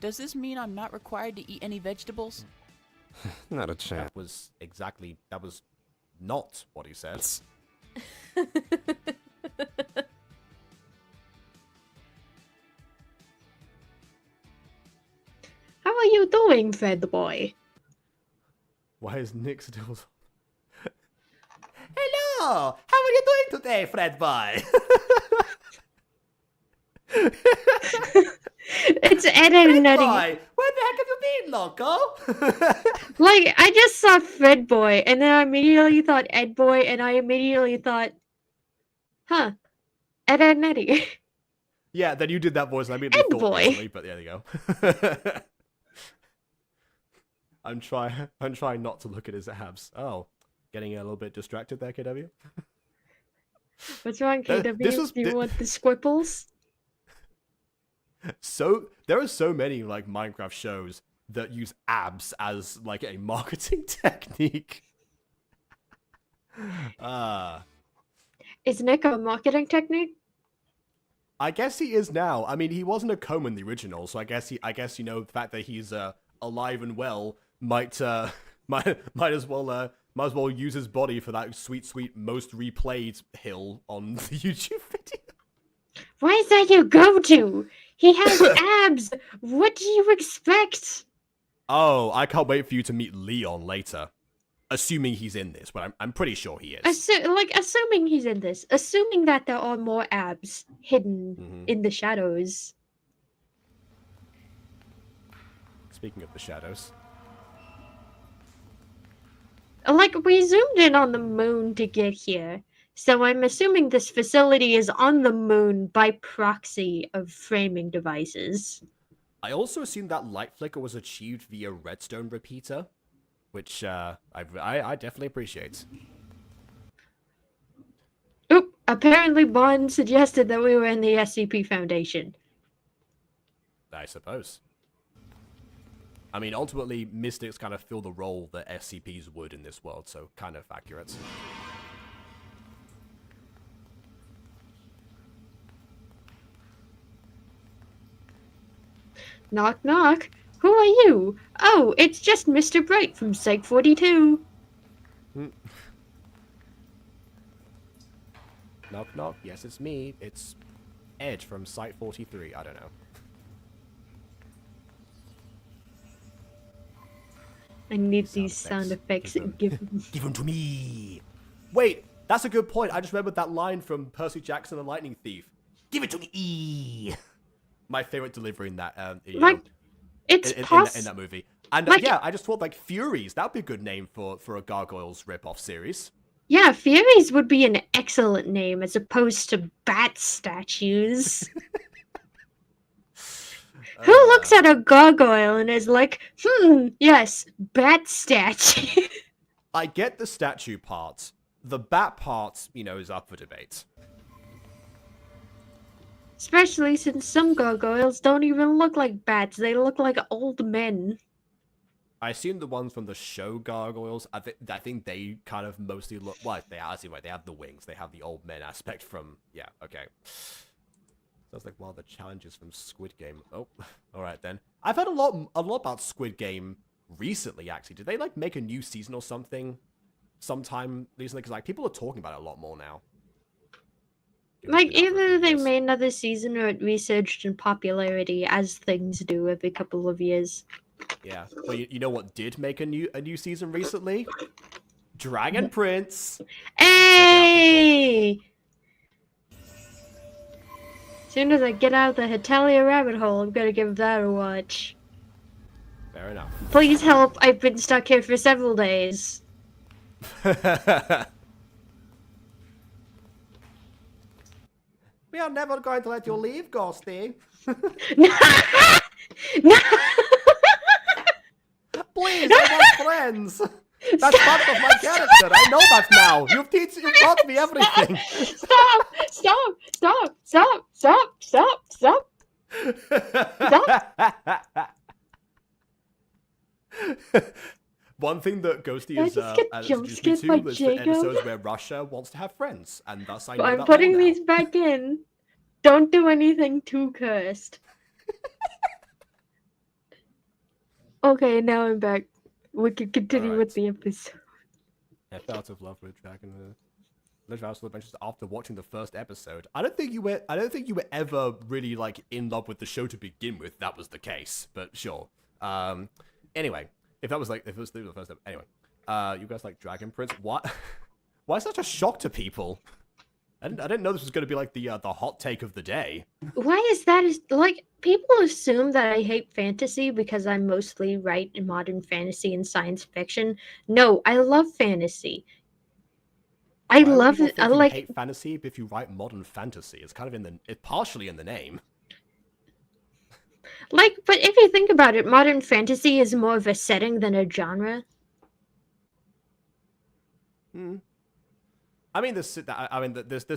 Does this mean I'm not required to eat any vegetables? Not a chance. That was not what he said. How are you doing, Fred boy? Why is Nick still? Hello, how are you doing today, Fred boy? It's Ed and Nutty. Boy, where the heck have you been, loco? Like, I just saw Fred boy, and then I immediately thought Ed boy, and I immediately thought, huh, Ed and Nutty. Yeah, then you did that voice, and I immediately Ed thought boy. differently, but there you go. I'm trying not to look at his abs. Oh, getting a little bit distracted there, KW. What's wrong, KW? Do you want the squipples? So there are so many like Minecraft shows that use abs as like a marketing technique. Is Nick a marketing technique? I guess he is now. I mean, he wasn't a comb in the original, so I guess you know the fact that he's alive and well might as well use his body for that sweet most replayed hill on the YouTube video. Why is that your go-to? He has abs. What do you expect? Oh, I can't wait for you to meet Leon later. Assuming he's in this, but I'm pretty sure he is. Assuming he's in this. Assuming that there are more abs hidden in the shadows. Speaking of the shadows. Like, we zoomed in on the moon to get here. So I'm assuming this facility is on the moon by proxy of framing devices. I also assume that light flicker was achieved via redstone repeater, which I definitely appreciate. Oop, apparently Bond suggested that we were in the SCP Foundation. I suppose. I mean, ultimately, mystics kind of fill the role that SCPs would in this world, so kind of accurate. Knock knock. Who are you? Oh, it's just Mr. Bright from Psych 42. Knock knock. Yes, it's me. It's Ed from Site 43. I don't know. I need these sound effects. Give them to me. Wait, that's a good point. I just remembered that line from Percy Jackson and the Lightning Thief. Give it to me. My favorite delivery in that. It's in that movie. And yeah, I just thought like Furies. That'd be a good name for a Gargoyles rip-off series. Yeah, Furies would be an excellent name as opposed to bat statues. Who looks at a gargoyle and is like, yes, bat statue. I get the statue part. The bat part, is up for debate. Especially since some gargoyles don't even look like bats. They look like old men. I assume the ones from the show Gargoyles, I think they kind of mostly look... Well, they have the wings. They have the old men aspect from... Yeah, okay. Sounds like one of the challenges from Squid Game. Oh, alright then. I've heard a lot about Squid Game recently, actually. Did they, make a new season or something sometime recently? Because, people are talking about it a lot more now. Either they made another season or it resurged in popularity, as things do every couple of years. Yeah. Well, you know what did make a new season recently? Dragon Prince. Hey! As soon as I get out of the Hetalia rabbit hole, I'm gonna give that a watch. Fair enough. Please help, I've been stuck here for several days. We are never going to let you leave, Ghosty. No! Please, I want friends. That's part of my character. I know that now. You've taught me everything. Stop! Stop! Stop! Stop! Stop! Stop! Stop! One thing that Ghosty Did I is just get introduced me jumpscared by to is the Jacob? episodes where Russia wants to have friends, and thus I know I'm that putting more now. these back in. Don't do anything too cursed. Okay, now I'm back. We can continue Alright. with the episode. I fell out of love with Dragon. Legend of Adventures after watching the first episode. I don't think you were ever really like in love with the show to begin with. That was the case, but sure. Anyway, if it was the first episode, anyway, you guys like Dragon Prince? What? Why such a shock to people? I didn't know this was going to be like the hot take of the day. Why is that? Like, people assume that I hate fantasy because I mostly write in modern fantasy and science fiction. No, I love fantasy. I Why would love people it. think I you like. hate fantasy if you write modern fantasy. It's kind of it's partially in the name. Like, but if you think about it, modern fantasy is more of a setting than a genre. Hmm. I mean, there's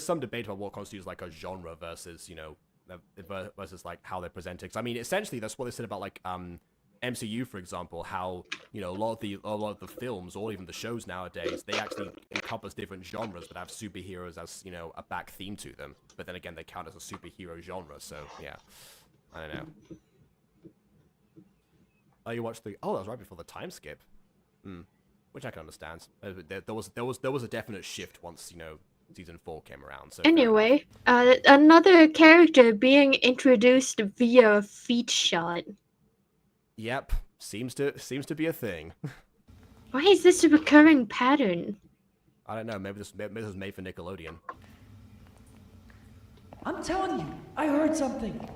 some debate about what constitutes like a genre versus versus like how they're presented. 'Cause, I mean, essentially that's what they said about like MCU, for example, how a lot of the films or even the shows nowadays, they actually encompass different genres but have superheroes as a back theme to them. But then again, they count as a superhero genre. So yeah, I don't know. Oh, you watched that was right before the time skip. Which I can understand. There was a definite shift once season 4 came around. So Anyway, another character being introduced via feet shot. Yep, seems to be a thing. Why is this a recurring pattern? I don't know. Maybe this was made for Nickelodeon. I'm telling you, I heard something.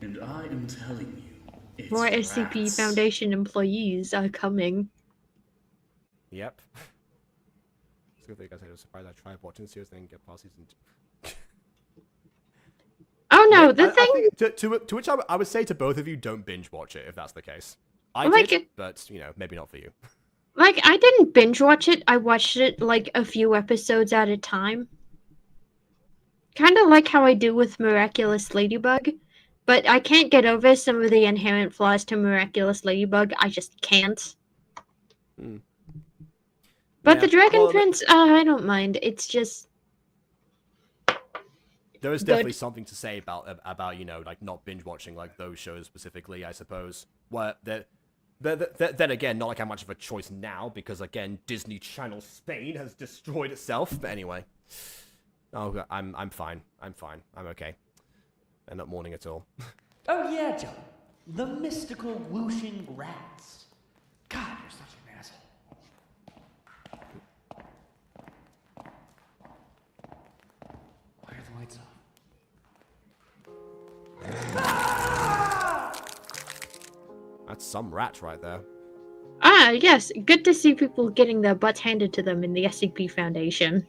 And I am telling you, it's More SCP rats. Foundation employees are coming. Yep. It's good that you guys was surprised I tried watching the series and then get past season 2. Oh no, I thing. think to which I would say to both of you, don't binge watch it if that's the case. I Like did, but maybe not for you. Like, I didn't binge watch it. I watched it like a few episodes at a time. Kind of like how I do with Miraculous Ladybug. But I can't get over some of the inherent flaws to Miraculous Ladybug. I just can't. But the Dragon Prince, I don't mind. It's just... There is definitely something to say about like not binge watching like those shows specifically, I suppose. Where then again, not like how much of a choice now because again, Disney Channel Spain has destroyed itself. But anyway, I'm fine. I'm okay. I'm not mourning at all. Oh yeah, John. The mystical whooshing rats. God, you're such an asshole. Why are the lights off? That's some rat right there. Ah, yes. Good to see people getting their butts handed to them in the SCP Foundation.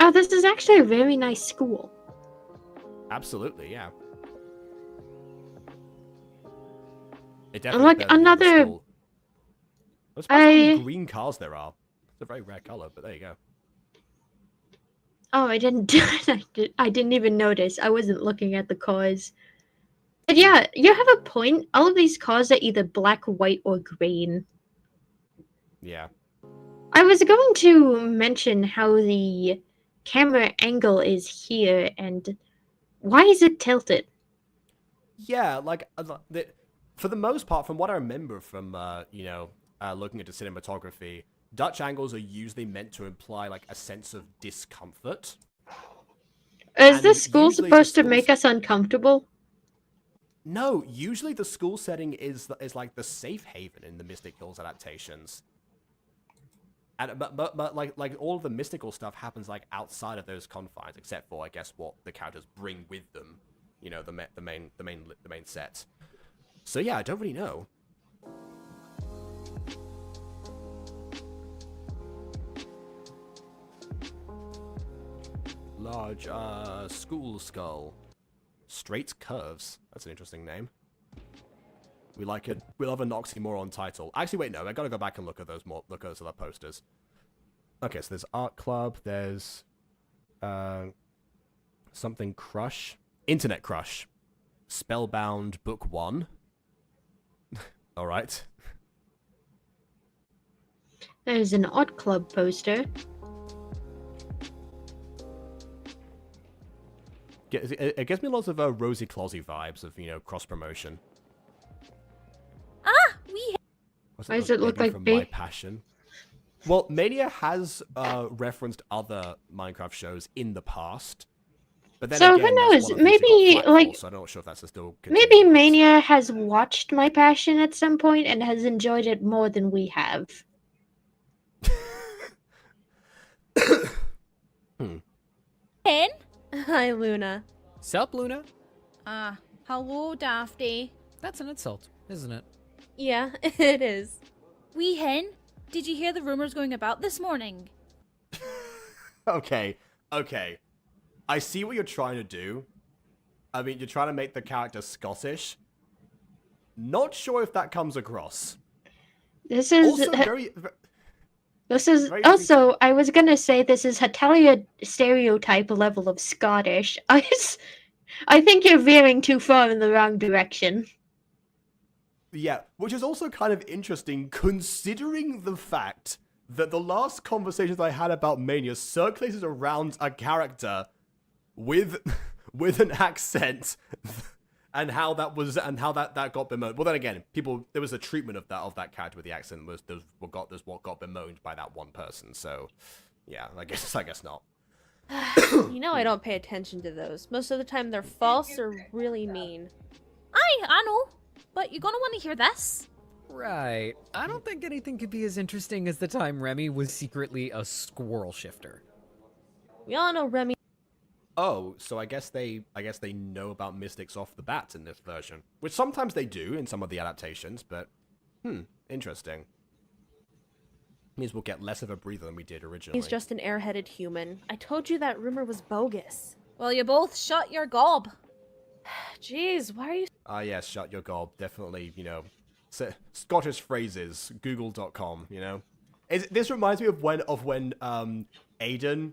Oh, this is actually a very nice school. Absolutely, yeah. It Like better than another... the school. What's how many green cars there are? It's a very rare color, but there you go. Oh, I didn't. I didn't even notice. I wasn't looking at the cars. But yeah, you have a point. All of these cars are either black, white, or green. Yeah. I was going to mention how the camera angle is here, and why is it tilted? Yeah, like for the most part, from what I remember from looking at the cinematography, Dutch angles are usually meant to imply like a sense of discomfort. Is And this school usually supposed the to make us uncomfortable? No, usually the school setting is like the safe haven in the Mystic Hills adaptations. And but like all of the mystical stuff happens like outside of those confines, except for I guess what the characters bring with them, you know, the main set. So yeah, I don't really know. Large school skull. Straight curves. That's an interesting name. We like it. We love a Noxymoron title. Actually, wait, no. I gotta go back and look at those other posters. Okay, so there's Art Club. There's something Crush, Internet Crush, Spellbound Book 1. All right. There's an Art Club poster. It gives me lots of Rosie Closey vibes of, you know, cross promotion. Why does it look like from My Passion? Well, Mania has referenced other Minecraft shows in the past, but then so again, who knows? that's one of the things Maybe it got flack like for, so I don't sure if that's still maybe continuing. Mania has watched My Passion at some point and has enjoyed it more than we have. Ken? Hi, Luna. Sup, Luna? Hello, Dafty. That's an insult, isn't it? Yeah, it is. Wee hen, did you hear the rumors going about this morning? Okay. I see what you're trying to do. I mean, you're trying to make the character Scottish. Not sure if that comes across. This is Also very also, I was gonna say this is Hatalia stereotype level of Scottish. I think you're veering too far in the wrong direction. Yeah, which is also kind of interesting considering the fact that the last conversations I had about Mania circulated around a character with an accent and how that got bemoaned. Well, then again, there was a treatment of that character with the accent was what got bemoaned by that one person. So, yeah, I guess not. You know I don't pay attention to those. Most of the time they're false or really mean. I know, but you're gonna want to hear this. Right. I don't think anything could be as interesting as the time Remy was secretly a squirrel shifter. We all know Remy. Oh, so I guess they know about mystics off the bat in this version, which sometimes they do in some of the adaptations. But interesting. Means we'll get less of a breather than we did originally. He's just an airheaded human. I told you that rumor was bogus. Well, you both shut your gob. Jeez, why are you... Yes, shut your gob. Definitely, you know, Scottish phrases, google.com, you know. This reminds me of when Aiden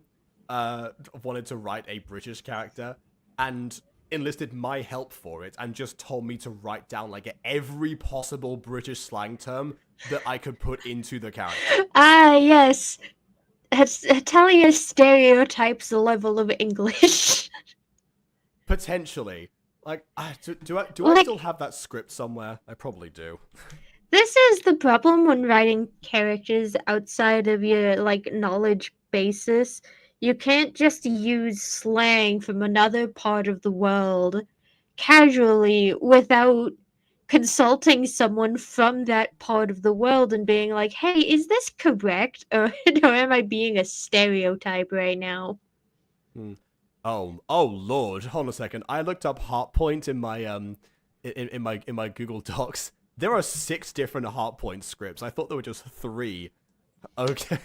wanted to write a British character and enlisted my help for it and just told me to write down like every possible British slang term that I could put into the character. Yes. Hatalia stereotypes the level of English. Potentially. Like, do I still have that script somewhere? I probably do. This is the problem when writing characters outside of your, like, knowledge basis. You can't just use slang from another part of the world casually without consulting someone from that part of the world and being like, hey, is this correct? Or am I being a stereotype right now? Oh Lord, hold on a second. I looked up heart point in my in my Google Docs. There are 6 different heart point scripts. I thought there were just 3. Okay.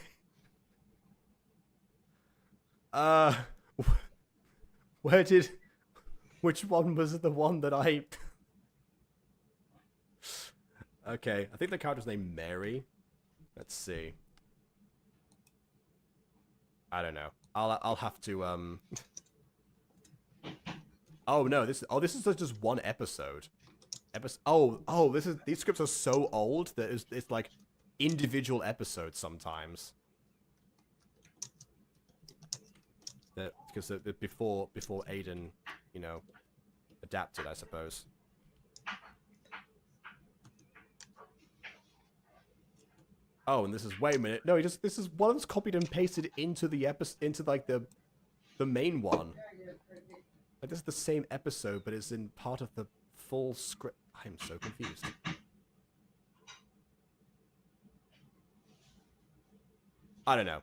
Which one was the one that I... Okay, I think the character's named Mary. Let's see. I don't know. I'll have to Oh no, this is just one episode. These scripts are so old that it's like individual episodes sometimes. Because before Aiden, you know, adapted, I suppose. Oh, and this is, wait a minute. No, this is one that's copied and pasted into the like the main one. Like, this is the same episode, but it's in part of the full script. I am so confused. I don't know.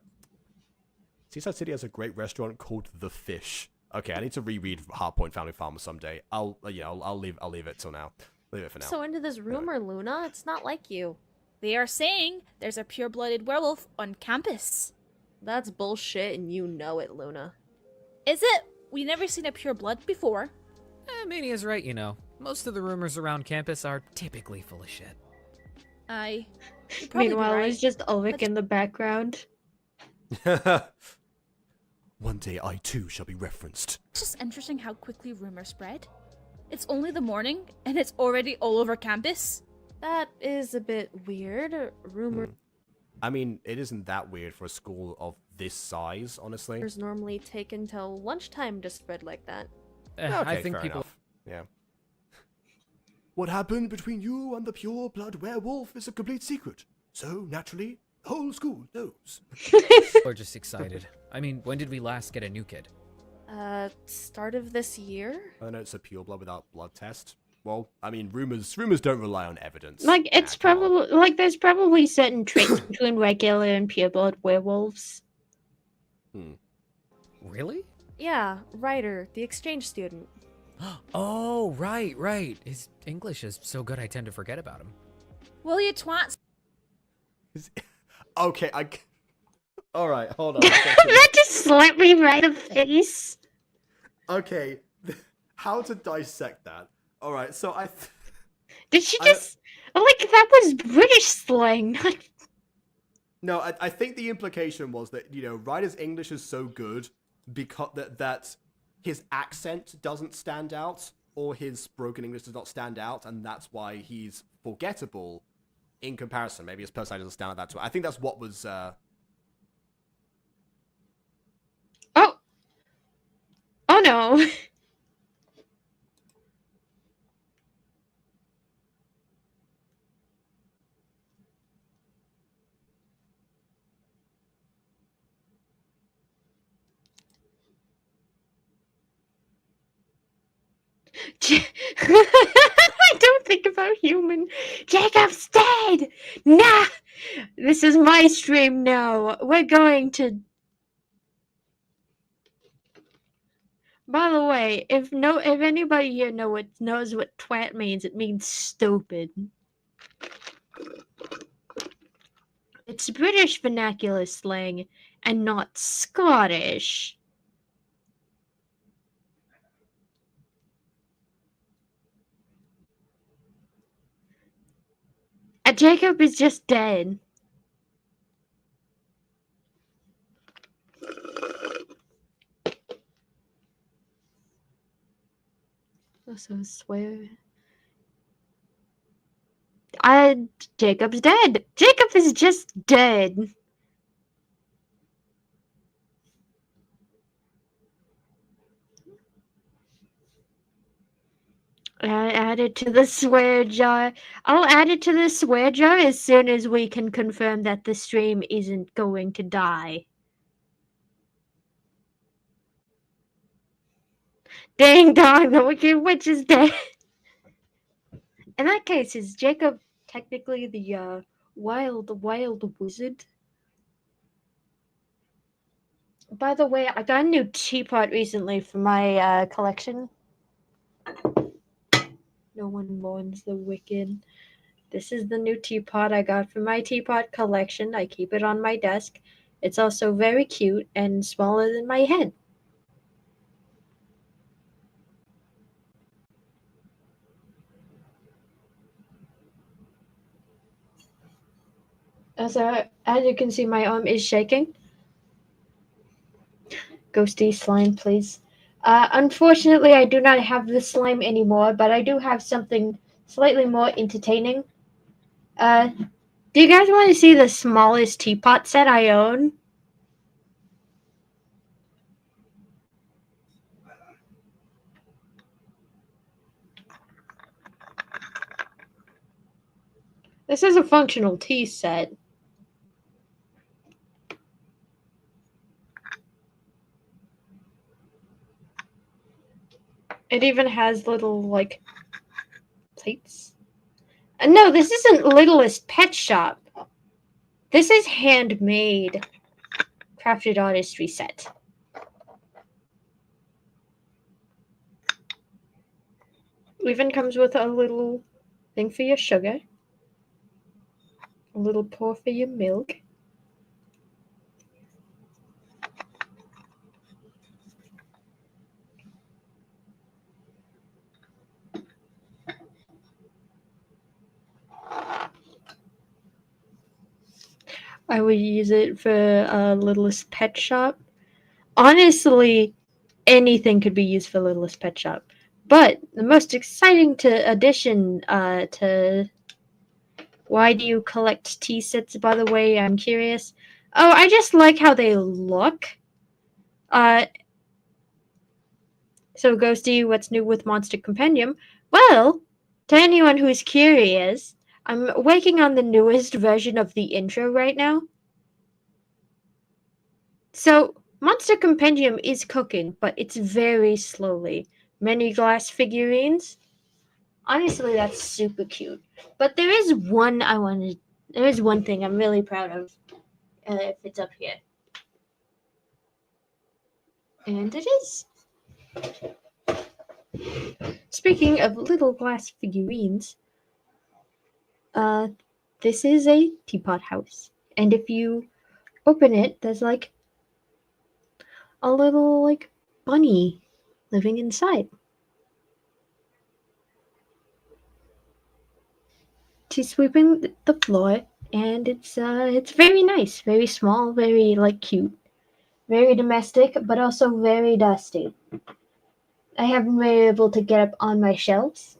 Seaside City has a great restaurant called The Fish. Okay, I need to reread Hardpoint Family Farmer someday. I'll leave it till now. Leave it for now. So into this rumor, Luna. It's not like you. They are saying there's a pure-blooded werewolf on campus. That's bullshit, and you know it, Luna. Is it? We've never seen a pure blood before. Mania's right, you know. Most of the rumors around campus are typically full of shit. You'd probably be Meanwhile, right. it's just Ulrich in the background. One day I too shall be referenced. It's just interesting how quickly rumors spread. It's only the morning, and it's already all over campus. That is a bit weird. Rumors I mean, it isn't that weird for a school of this size, honestly. normally take until lunchtime to spread like that. I think fair people. enough. Yeah. What happened between you and the pure blood werewolf is a complete secret. So, naturally, the whole school knows. Are just excited. I mean, when did we last get a new kid? Start of this year? I know it's a pure blood without blood test. Well, I mean, rumors don't rely on evidence. Like, it's Come on. probably, like, there's probably certain traits between regular and pureblood werewolves. Really? Yeah, Ryder, the exchange student. Oh, right. His English is so good I tend to forget about him. Will you twats? Okay, Alright, hold on. That just slapped me right in the face. Okay, how to dissect that? Alright, so Did she just... Like, that was British slang. No, I think the implication was that, you know, Ryder's English is so good because that his accent doesn't stand out, or his broken English does not stand out, and that's why he's forgettable in comparison. Maybe his personality doesn't stand out that way. I think that's what was... Oh no. I don't think about human. Jacob's dead! Nah! This is my stream now. We're going to... By the way, if anybody here knows what twat means, it means stupid. It's British vernacular slang and not Scottish. Jacob is just dead. Also swear. Jacob's dead. Jacob is just dead. Add it to the swear jar. I'll add it to the swear jar as soon as we can confirm that the stream isn't going to die. Dang dong, the Wicked Witch is dead. In that case, is Jacob technically the wild wizard? By the way, I got a new teapot recently for my collection. No one mourns the wicked. This is the new teapot I got for my teapot collection. I keep it on my desk. It's also very cute and smaller than my head. As you can see, my arm is shaking. Ghosty slime, please. Unfortunately, I do not have this slime anymore, but I do have something slightly more entertaining. Do you guys want to see the smallest teapot set I own? This is a functional tea set. It even has little, like, plates. No, this isn't Littlest Pet Shop. This is handmade crafted artistry set. Even comes with a little thing for your sugar, a little pour for your milk. I would use it for Littlest Pet Shop. Honestly, anything could be used for Littlest Pet Shop. But the most exciting addition to why do you collect tea sets, by the way? I'm curious. Oh, I just like how they look. So Ghosty, what's new with Monster Compendium? Well, to anyone who's curious, I'm working on the newest version of the intro right now. So, Monster Compendium is cooking, but it's very slowly. Many glass figurines. Honestly, that's super cute. But there is one thing I'm really proud of. If it's up here. And it is. Speaking of little glass figurines, this is a teapot house. And if you open it, there's like a little like bunny living inside. She's sweeping the floor, and it's very nice, very small, very like cute, very domestic, but also very dusty. I haven't been able to get up on my shelves.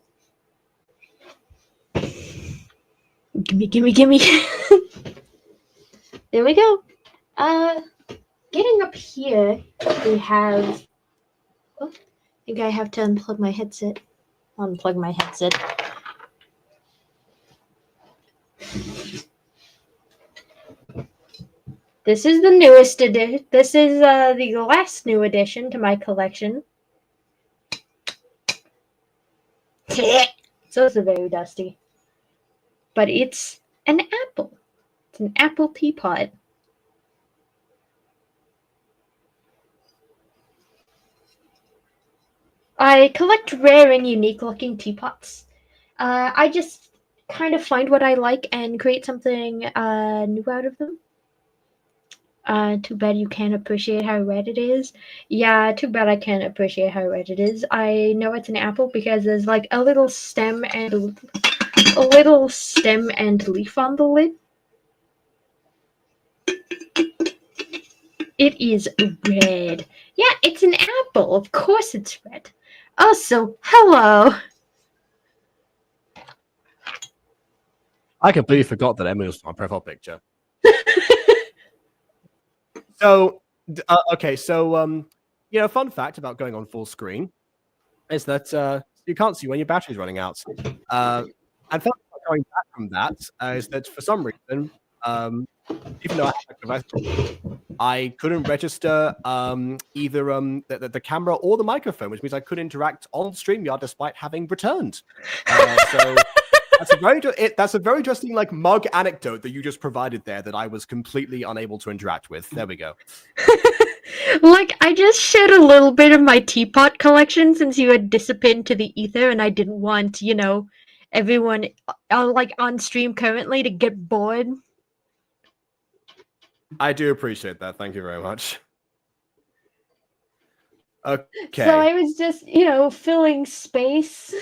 Gimme. There we go. Getting up here, we have. Oh, I think I have to unplug my headset. This is the newest edition. This is the last new addition to my collection. So it's very dusty. But it's an apple. It's an apple teapot. I collect rare and unique looking teapots. I just kind of find what I like and create something new out of them. Too bad you can't appreciate how red it is. Yeah, too bad I can't appreciate how red it is. I know it's an apple because there's like a little stem and leaf on the lid. It is red. Yeah, it's an apple. Of course it's red. Also, hello. I completely forgot that Emily was my profile picture. So, okay, so, fun fact about going on full screen is that you can't see when your battery's running out. And fun fact going back from that is that for some reason, even though I couldn't register either the camera or the microphone, which means I couldn't interact on StreamYard despite having returned. So that's a very interesting like mug anecdote that you just provided there that I was completely unable to interact with. There we go. Like, I just shared a little bit of my teapot collection since you had disappeared into the ether, and I didn't want, everyone like on stream currently to get bored. I do appreciate that. Thank you very much. Okay. So I was just, filling space.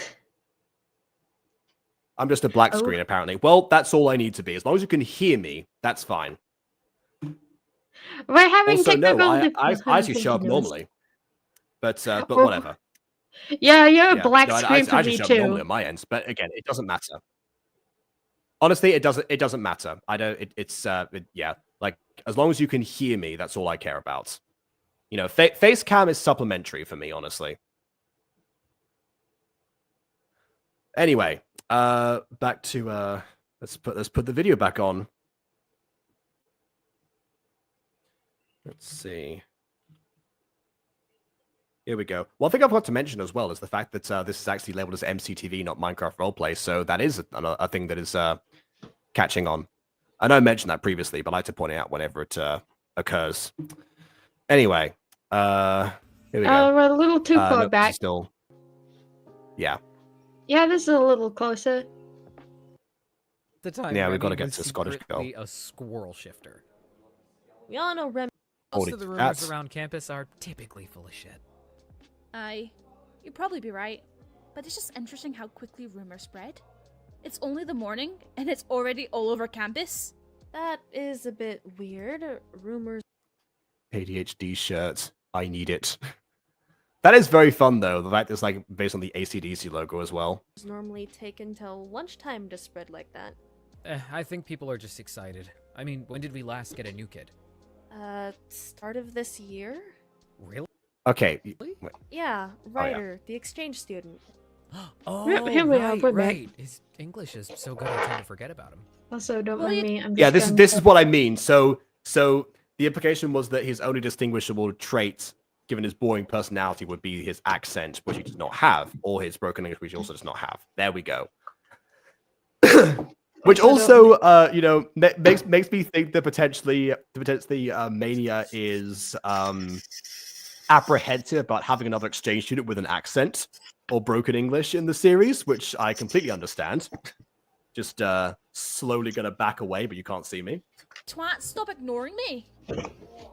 I'm just a black screen, apparently. Well, that's all I need to be. As long as you can hear me, that's fine. We're having also, technical I actually show up normally. But whatever. Yeah, you're a black screen for me show too. Up normally on my end, but again, it doesn't matter. Honestly, it doesn't matter. I don't. Yeah. Like as long as you can hear me, that's all I care about. Face cam is supplementary for me, honestly. Anyway, back to let's put the video back on. Let's see. Here we go. One thing I forgot to mention as well is the fact that this is actually labeled as MCTV, not Minecraft roleplay. So that is a thing that is catching on. I know I mentioned that previously, but I like to point it out whenever it occurs. Anyway, here we go. We're a little too far nope, back. Still, yeah. Yeah, this is a little closer. The time Yeah, we've Remy got to get was to the Scottish girl. secretly a squirrel shifter. We all know Remy. Most of the rumors around campus are typically full of shit. You'd probably be right. But it's just interesting how quickly rumors spread. It's only the morning, and it's already all over campus. That is a bit weird. Rumors. ADHD shirt. I need it. That is very fun, though. The fact it's like based on the AC/DC logo as well. Normally take until lunchtime to spread like that. I think people are just excited. I mean, when did we last get a new kid? Start of this year? Really? Okay. Yeah, Ryder, the exchange student. Oh, Here we are, we're back. right. His English is so good I tend to forget about him. Also, don't mind me. I'm just Yeah, this is what I mean. So the implication was that his only distinguishable trait, given his boring personality, would be his accent, which he does not have, or his broken English, which he also does not have. There we go. Which also, makes me think that potentially Mania is apprehensive about having another exchange student with an accent or broken English in the series, which I completely understand. Just slowly gonna back away, but you can't see me. Twat, stop ignoring me.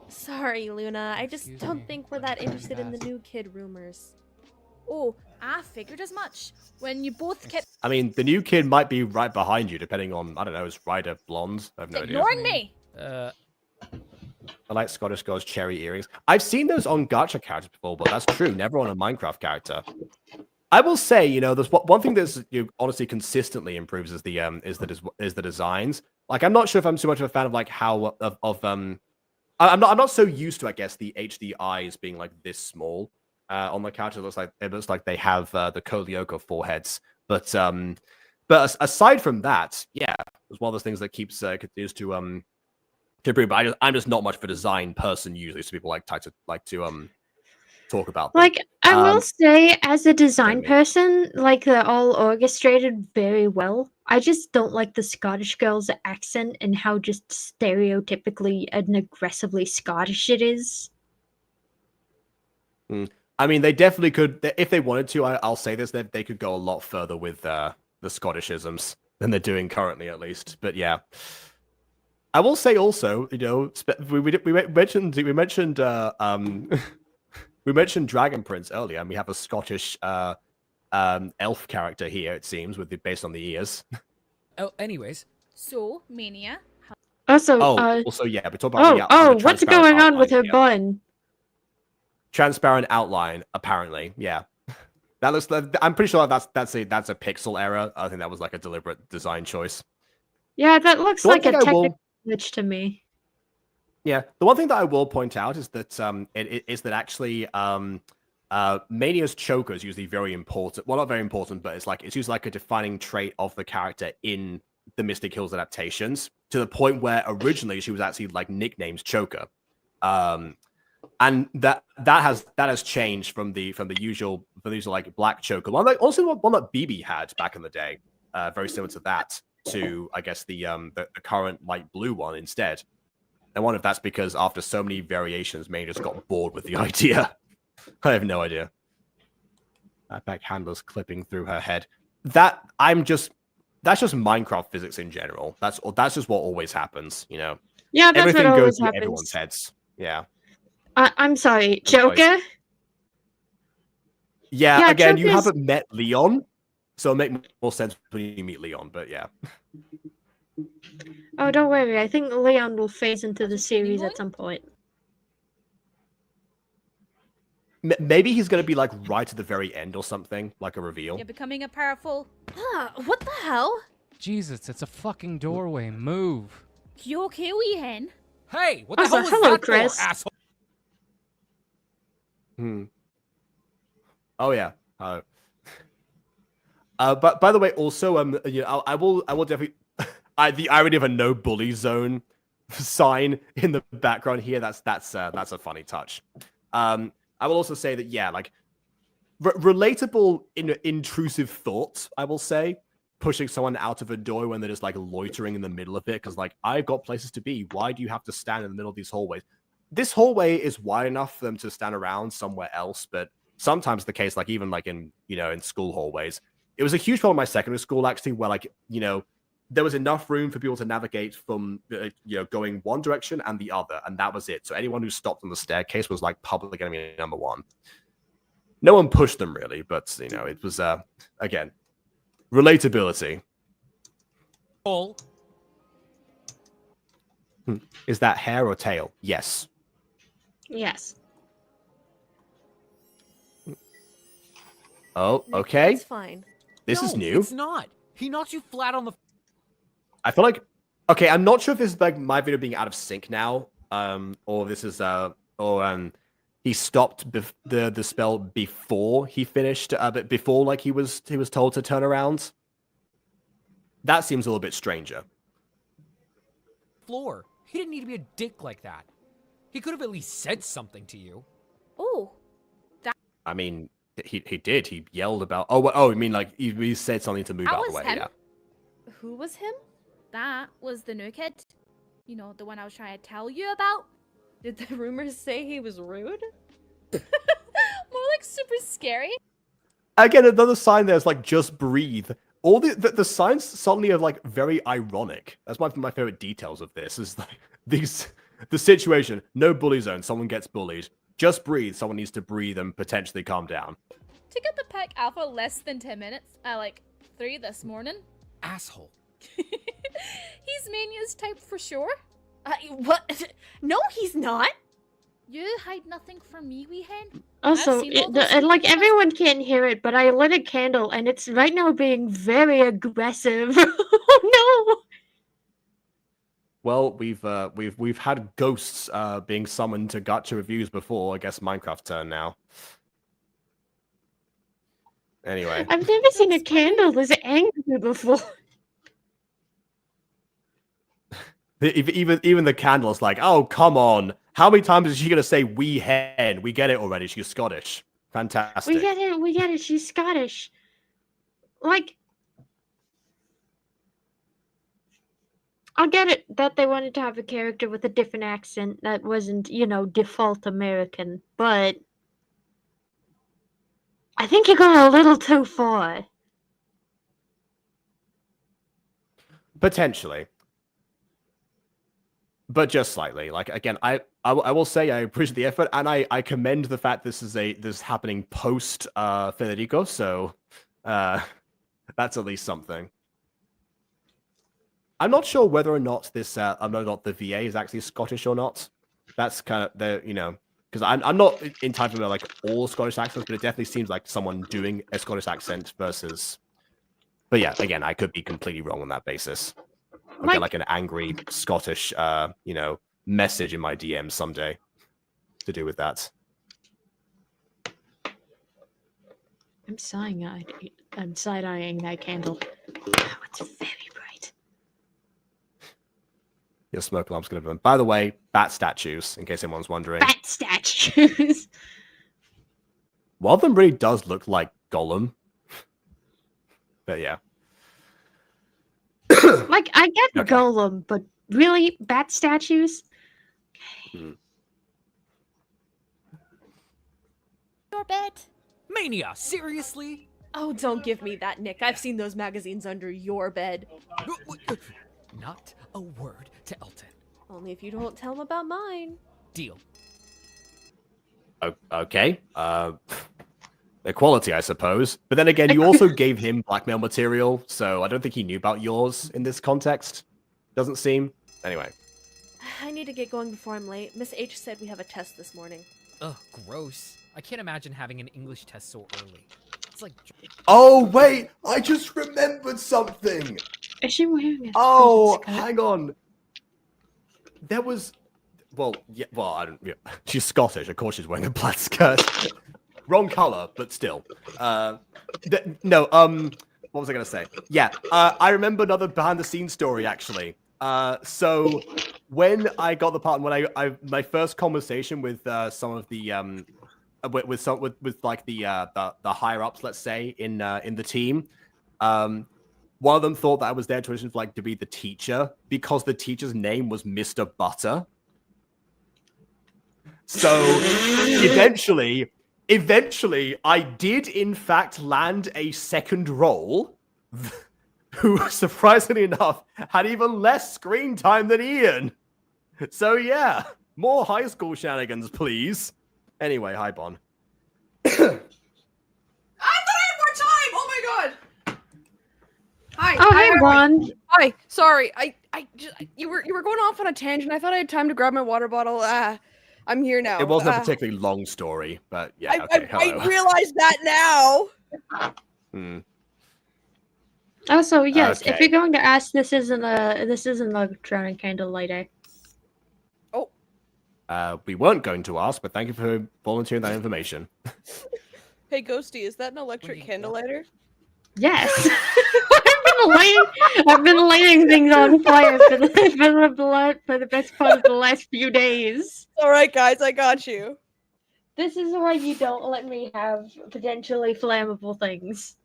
Sorry, Luna. I just don't think we're that interested in the new kid rumors. Oh, I figured as much. When you both kept I mean, the new kid might be right behind you, depending on, I don't know, is Ryder blonde? I have no idea. ignoring me. I like Scottish girls' cherry earrings. I've seen those on gacha characters before, but that's true. Never on a Minecraft character. I will say, there's one thing that's honestly consistently improves is the designs. Like, I'm not sure if I'm too much of a fan of like how I'm not so used to, I guess, the HD eyes being like this small on the character. It looks like they have the Kolyoko foreheads, but aside from that, yeah, it's one of those things that continues to improve. But I'm just not much of a design person usually, so people like to talk about them. Like, I will say, as a design person, like, they're all orchestrated very well. I just don't like the Scottish girl's accent and how just stereotypically and aggressively Scottish it is. I mean, they definitely could, if they wanted to, I'll say this, they could go a lot further with the Scottishisms than they're doing currently, at least. But yeah. I will say also, we mentioned we mentioned Dragon Prince earlier, and we have a Scottish elf character here, it seems, based on the ears. Oh, anyways. So, Mania. Also, yeah, we talked about what's going on with her bun? Transparent outline, apparently, yeah. That looks. I'm pretty sure that's a pixel error. I think that was like a deliberate design choice. Yeah, that looks like a technical glitch to me. Yeah, the one thing that I will point out is that actually Mania's choker is usually very important. Well, not very important, but it's usually like a defining trait of the character in the Mystic Hills adaptations, to the point where originally she was actually like nicknamed Choker, and that has changed from the usual like Black Choker. One that BB had back in the day, very similar to that. To I guess the current light blue one instead. I wonder if that's because after so many variations, May just got bored with the idea. I have no idea. That backhandler's clipping through her head. That's just Minecraft physics in general. That's just what always happens, Yeah, that's everything what goes always through happens. everyone's heads. Yeah. I'm sorry, Joker? Yeah, again, you Joker's... haven't met Leon, so it'll make more sense when you meet Leon, but yeah. Oh, don't worry. I think Leon will phase into the series at some point. Maybe he's going to be like right at the very end or something, like a reveal. You're becoming a powerful... What the hell? Jesus, it's a fucking doorway. Move. You okay, wee hen? Hey, what the hell was hello, that Chris. for, asshole? Oh yeah. But by the way, also, I will definitely. The irony of a no bully zone sign in the background here. That's a funny touch. I will also say that, yeah, like, relatable, intrusive thoughts, I will say. Pushing someone out of a door when they're just, like, loitering in the middle of it, because, like, I've got places to be. Why do you have to stand in the middle of these hallways? This hallway is wide enough for them to stand around somewhere else, but sometimes the case, like, even, like, in, in school hallways. It was a huge problem in my secondary school, actually, where, like, there was enough room for people to navigate from, going one direction and the other, and that was it. So anyone who stopped on the staircase was, like, public enemy number one. No one pushed them, really, but, it was, again, relatability. Paul. Is that hair or tail? Yes. Yes. Oh, okay. It's fine. This is new. It's not. He knocked you flat on the. I feel like, okay, I'm not sure if this is like my video being out of sync now, or this is he stopped the spell before he finished, but before like he was told to turn around. That seems a little bit stranger. Floor. He didn't need to be a dick like that. He could have at least said something to you. Oh, I mean, he did. He yelled about. Oh, I mean, like he said something to move That out the was way. him? Yeah. who was him? That was the new kid. You know, the one I was trying to tell you about. Did the rumors say he was rude? More like super scary. Again, another sign there is like just breathe. All the signs suddenly are like very ironic. That's one of my favorite details of this. Is like the situation. No bully zone. Someone gets bullied. Just breathe. Someone needs to breathe and potentially calm down. To get the pack alpha less than 10 minutes at like 3 this morning. Asshole. He's Mania's type for sure. What? No, he's not. You hide nothing from me, wee hen. Also, like everyone can't hear it, but I lit a candle and it's right now being very aggressive. Oh no! Well, we've had ghosts being summoned to gacha reviews before. I guess Minecraft turn now. Anyway, I've never seen a candle this angry before. even the candle's like, oh come on! How many times is she gonna say "wee hen"? We get it already. She's Scottish. Fantastic. We get it. She's Scottish. Like, I get it that they wanted to have a character with a different accent that wasn't, default American, but I think you got a little too far. Potentially. But just slightly. Like again, I will say I appreciate the effort, and I commend the fact this is happening post Federico, so that's at least something. I'm not sure whether or not this the VA is actually Scottish or not. That's kind of because I'm not entirely familiar like all Scottish accents, but it definitely seems like someone doing a Scottish accent versus. But yeah, again, I could be completely wrong on that basis. I'll get like an angry Scottish, message in my DM someday to do with that. I'm side-eyeing that candle. Wow, it's very bright. Your smoke alarm's gonna burn. By the way, bat statues, in case anyone's wondering. Bat statues. One of them really does look like Gollum. But yeah. Like, I get Golem, but really? Bat statues? Okay. Your bed. Mania, seriously? Oh, don't give me that, Nick. I've seen those magazines under your bed. Not a word to Elton. Only if you don't tell him about mine. Deal. Okay. Equality, I suppose. But then again, you also gave him blackmail material, so I don't think he knew about yours in this context. Doesn't seem. Anyway. I need to get going before I'm late. Miss H said we have a test this morning. Ugh, gross. I can't imagine having an English test so early. It's like... Oh, wait! I just remembered something! Is she wearing a Oh, hang on. There was... Well, I don't... Yeah. She's Scottish. Of course she's wearing a plaid skirt. Wrong color, but still. What was I gonna say? Yeah, I remember another behind-the-scenes story, actually. So, when I got the part, when my first conversation with some of the with like the higher ups, let's say in the team. One of them thought that I was there to be the teacher because the teacher's name was Mr. Butter. So eventually, I did in fact land a second role, who surprisingly enough had even less screen time than Ian. So yeah, more high school shenanigans, please. Anyway, hi Bon. I thought I had more time. Oh my god. Hi. Oh, hey, Bon. Hi. Sorry. You were going off on a tangent. I thought I had time to grab my water bottle. I'm here now. It wasn't a particularly long story, but yeah. Okay, hello. I realized that now. Hmm. Also, yes, if Okay. you're going to ask, this isn't a drowning candlelight, eh? We weren't going to ask, but thank you for volunteering that information. Hey, Ghosty, is that an electric candle lighter? Yes. I've been lighting things on fire for the best part of the last few days. All right, guys, I got you. This is why you don't let me have potentially flammable things.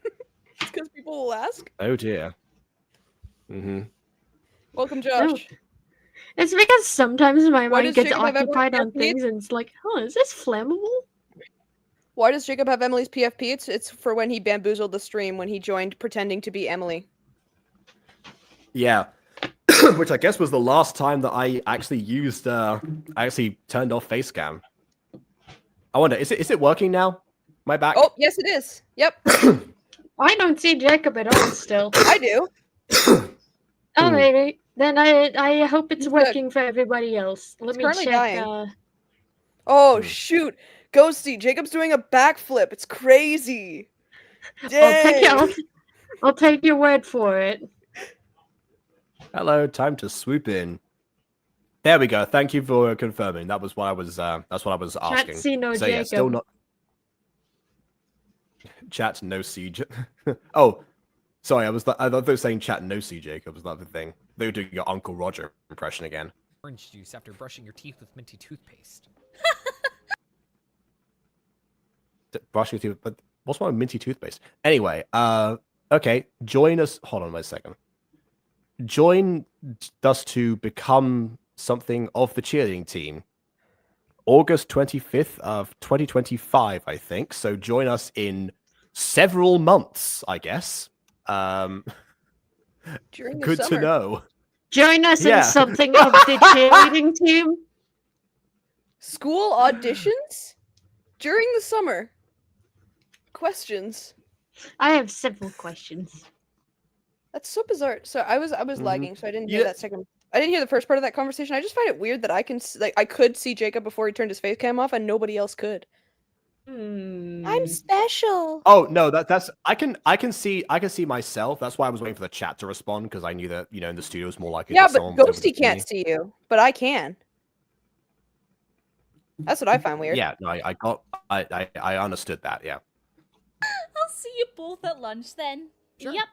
It's because people will ask. Oh dear. Mm-hmm. Welcome, Josh. No. It's because sometimes my Why mind does gets Jacob have occupied on PFP? things and it's like, is this flammable? Why does Jacob have Emily's PFP? It's for when he bamboozled the stream when he joined pretending to be Emily. Yeah. Which I guess was the last time that I actually used I actually turned off face cam. I wonder, is it working now? My back? Oh, yes it is. Yep. I don't see Jacob at all still. I do. Oh, maybe. Then I hope it's working for everybody else. Let me currently check. dying. Oh, shoot. Ghosty, Jacob's doing a backflip. It's crazy. Dang. I'll take your word for it. Hello, time to swoop in. There we go. Thank you for confirming. That was what I was asking. see no so yeah, Jacob. still not. Chat no siege. Oh, sorry. I thought they were saying chat no see Jacob. Was that the thing? They were doing your Uncle Roger impression again. Orange juice after brushing your teeth with minty toothpaste. Brushing your teeth, but what's wrong with minty toothpaste? Anyway, okay. Join us. Hold on a second. Join us to become something of the cheerleading team. August 25th of 2025, I think. So join us in several months, I guess. During the Good summer. to know. Join us in something of the cheerleading team. School auditions? During the summer. Questions. I have several questions. That's so bizarre. So I was lagging, so I didn't hear that second. I didn't hear the first part of that conversation. I just find it weird that I could see Jacob before he turned his face cam off, and nobody else could. I'm special. Oh no, that's I can see myself. That's why I was waiting for the chat to respond because I knew that in the studio was more likely. Yeah, that but someone was able to Ghosty can't see you, but I can. That's what I find weird. Yeah, no, I understood that. Yeah. I'll see you both at lunch then. Sure. Yep.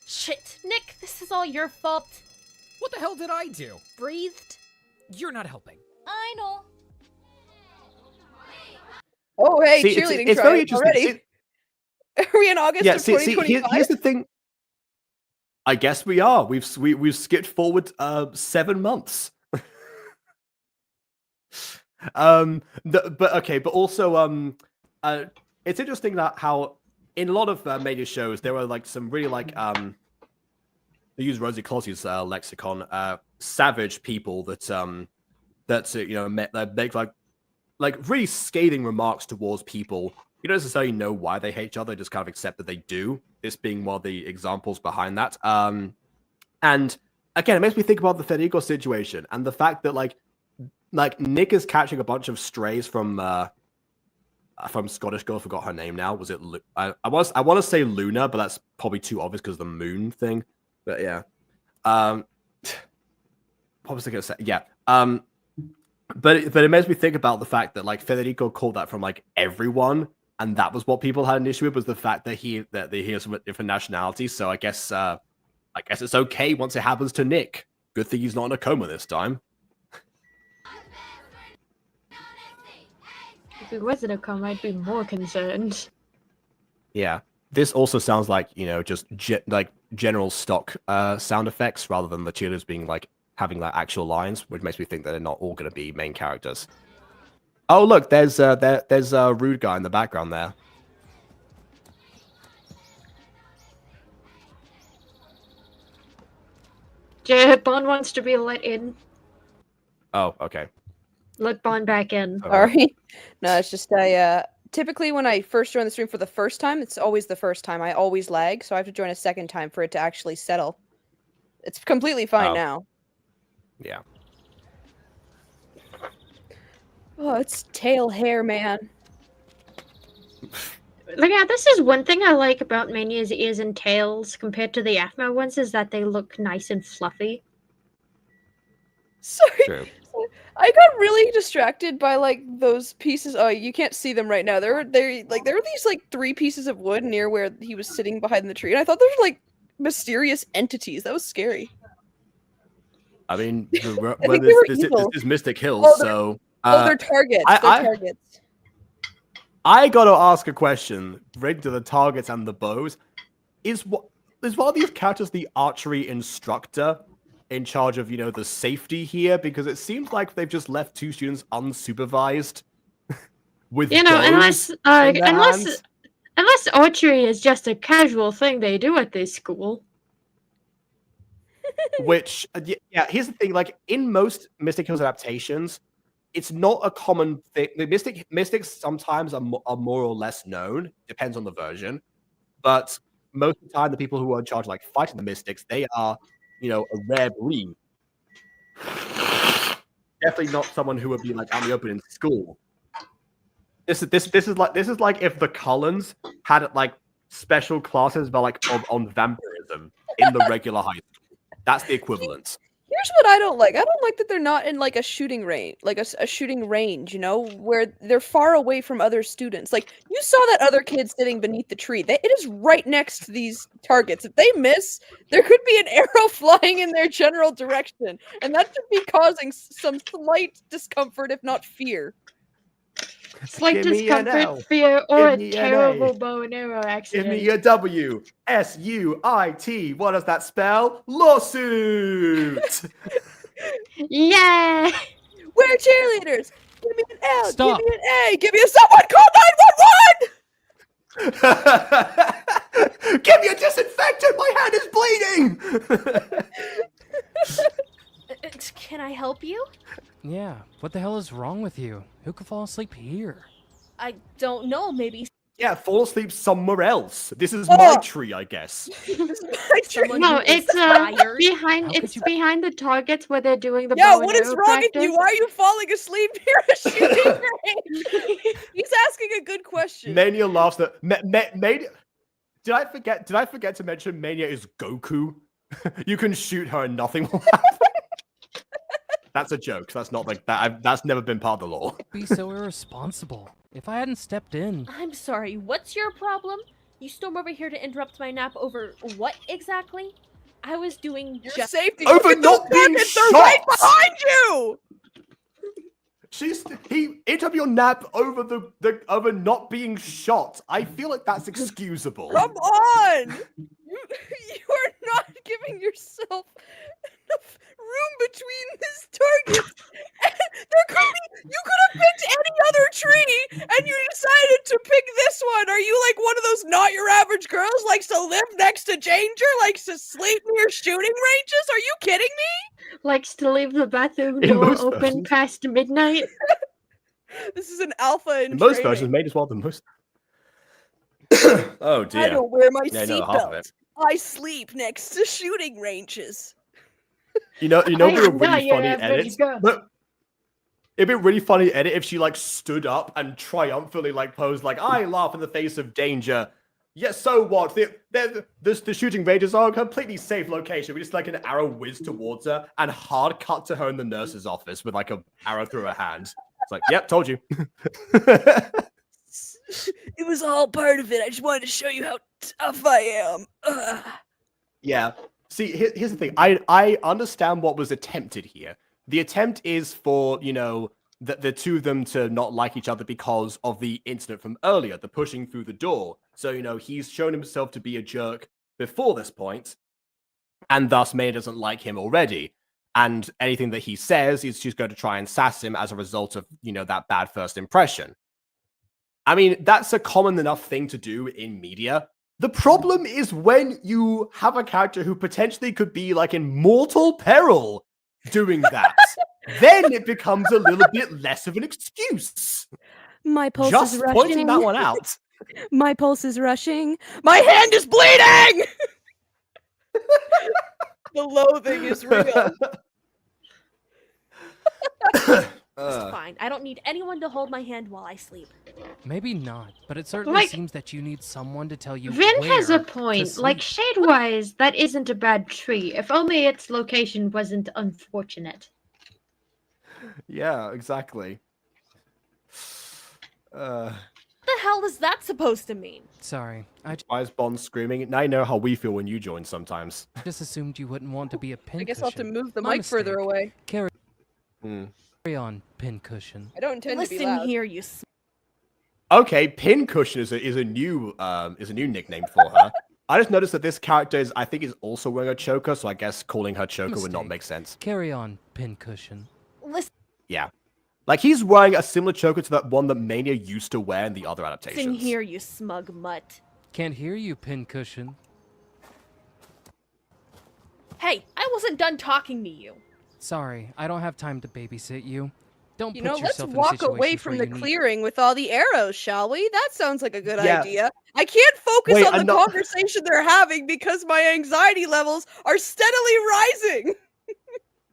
Shit, Nick, this is all your fault. What the hell did I do? Breathed. You're not helping. I know. Oh, hey, See, cheerleading it's very tryouts interesting. already. Are we in August of 2025? Here's the thing. I guess we are. We've skipped forward 7 months. But also it's interesting that how in a lot of Mania shows there are like some really they use Rosie Clottey's lexicon, savage people that make like really scathing remarks towards people. You don't necessarily know why they hate each other, just kind of accept that they do. This being one of the examples behind that. And again, it makes me think about the Federico situation and the fact that like Nick is catching a bunch of strays from Scottish girl. I forgot her name now. Was it? I want to say Luna, but that's probably too obvious because of the moon thing. But yeah. What was I going to say? Yeah. But it makes me think about the fact that like Federico called that from like everyone, and that was what people had an issue with, was the fact that he is from a different nationality. So I guess it's okay once it happens to Nick. Good thing he's not in a coma this time. If he wasn't a cum, I'd be more concerned. Yeah. This also sounds like, just general stock sound effects rather than the cheerleaders being like having like actual lines, which makes me think that they're not all going to be main characters. Oh, look, there's a rude guy in the background there. Bond wants to be let in. Oh, okay. Let Bond back in. Sorry. No, it's just typically when I first join the stream for the first time, it's always the first time. I always lag, so I have to join a second time for it to actually settle. It's completely fine now. Yeah. Oh, it's tail hair, man. Yeah, this is one thing I like about Mania's ears and tails compared to the Aphmau ones is that they look nice and fluffy. Sorry. True. I got really distracted by like those pieces. Oh, you can't see them right now. There were these like 3 pieces of wood near where he was sitting behind the tree, and I thought those were like mysterious entities. That was scary. I mean, I think they were this evil. is Mystic Hills, so they're targets. They're targets. I gotta ask a question related to the targets and the bows. Is one of these characters the archery instructor in charge of, the safety here? Because it seems like they've just left 2 students unsupervised with bows unless archery is just a casual thing they do at this school. Which, yeah, here's the thing. Like, in most Mystic Hills adaptations, it's not a common thing. The mystics sometimes are more or less known. Depends on the version. But most of the time, the people who are in charge of, like, fighting the mystics, they are, a rare breed. Definitely not someone who would be, like, out in the open in school. This is like if the Cullens had, like, special classes about, like, on vampirism in the regular high school. That's the equivalent. Here's what I don't like. I don't like that they're not in like a shooting range, like a shooting range, where they're far away from other students. Like, you saw that other kid sitting beneath the tree. It is right next to these targets. If they miss, there could be an arrow flying in their general direction, and that should be causing some slight discomfort, if not fear. Slight discomfort, fear, or a terrible bow and arrow accident. Give me a W. S-U-I-T. What does that spell? Lawsuit! Yeah! We're cheerleaders! Give me an L, Stop. Give me an A, give me a someone call 911! Give me a disinfectant! My hand is bleeding! Can I help you? Yeah, what the hell is wrong with you? Who could fall asleep here? I don't know, maybe. Yeah, fall asleep somewhere else. This is my tree, I guess. No, it's behind the targets where they're doing the bow and what is arrow wrong with practice. you? Why are you falling asleep near a shooting range? He's asking a good question. Mania laughs at Did I forget to mention Mania is Goku? You can shoot her and nothing will happen. That's a joke. That's not like that. That's never been part of the law. Be so irresponsible. If I hadn't stepped in. I'm sorry, what's your problem? You storm over here to interrupt my nap over what exactly? I was doing Your safety. Over not being shot! They're right behind you! He interrupted your nap over over not being shot. I feel like that's excusable. Come on! You are not giving yourself enough room between these targets. You could have picked any other tree, and you decided to pick this one. Are you like one of those not your average girls, likes to live next to danger, likes to sleep near shooting ranges? Are you kidding me? Likes to leave the bathroom door open past midnight. This is an alpha in most training. versions made as well than most. Oh dear. I don't wear my Yeah, no, half of seatbelt. it. I sleep next to shooting ranges. You know, I it'd be a am not really your funny average edit. girl. But it'd be a really funny edit if she like stood up and triumphantly like posed like, I laugh in the face of danger. Yes, so what? The shooting ranges are a completely safe location. We just like an arrow whiz towards her and hard cut to her in the nurse's office with like an arrow through her hand. It's like, yep, told you. It was all part of it. I just wanted to show you how tough I am. Ugh. Yeah. See, here's the thing. I understand what was attempted here. The attempt is for, the two of them to not like each other because of the incident from earlier, the pushing through the door. So, you know, he's shown himself to be a jerk before this point, and thus Mania doesn't like him already. And anything that he says is she's going to try and sass him as a result of, you know, that bad first impression. I mean, that's a common enough thing to do in media. The problem is when you have a character who potentially could be like in mortal peril doing that. Then it becomes a little bit less of an excuse. My pulse Just is rushing. pointing that one out. My pulse is rushing. My hand is bleeding! The loathing is real. It's fine. I don't need anyone to hold my hand while I sleep. Maybe not, but it certainly seems that you need someone to tell you Vin where has a to point. sleep. Like, shade-wise, that isn't a bad tree. If only its location wasn't unfortunate. Yeah, exactly. What the hell is that supposed to mean? Sorry, Why is Bond screaming? Now I know how we feel when you join sometimes. just assumed you wouldn't want to be a pincushion. I guess I'll have to move the My mic further mistake. away. Carry on, pincushion. I don't intend to be Listen loud. here, you. Okay, Pincushion is a new nickname for her. I just noticed that this character I think is also wearing a choker, so I guess calling her choker would not make sense. Carry on, pincushion. Listen Yeah. Like, he's wearing a similar choker to that one that Mania used to wear in the other adaptations. here, you smug mutt. Can't hear you, pincushion. Hey, I wasn't done talking to you. Sorry, I don't have time to babysit you. Don't You put know, let's yourself in walk situations away from where the you need- clearing with all the arrows, shall we? That sounds like a good Yeah. idea. I can't focus Wait, on the ano- conversation they're having because my anxiety levels are steadily rising.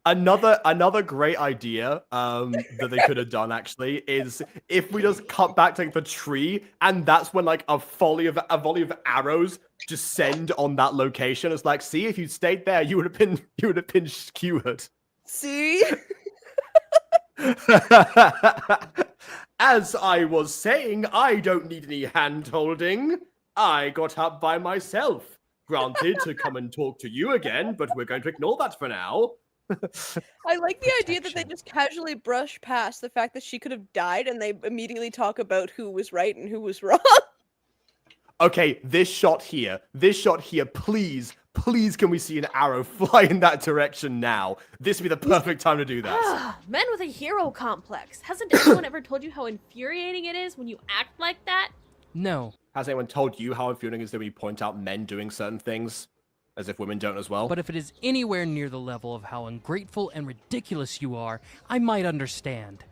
Another great idea that they could have done actually is if we just cut back to like, the tree, and that's when like a volley of arrows descend on that location. It's like, see, if you stayed there, you would have been skewered. See? As I was saying, I don't need any hand holding. I got up by myself. Granted, to come and talk to you again, but we're going to ignore that for now. I like the idea that they just casually brush past the fact that she could have died and they immediately talk about who was right and who was wrong. Okay, this shot here, please, can we see an arrow fly in that direction now? This would be the perfect time to do that. Men with a hero complex. Hasn't anyone ever told you how infuriating it is when you act like that? No, Has anyone told you how infuriating it is that we point out men doing certain things? As if women don't as well? but if it is anywhere near the level of how ungrateful and ridiculous you are, I might understand.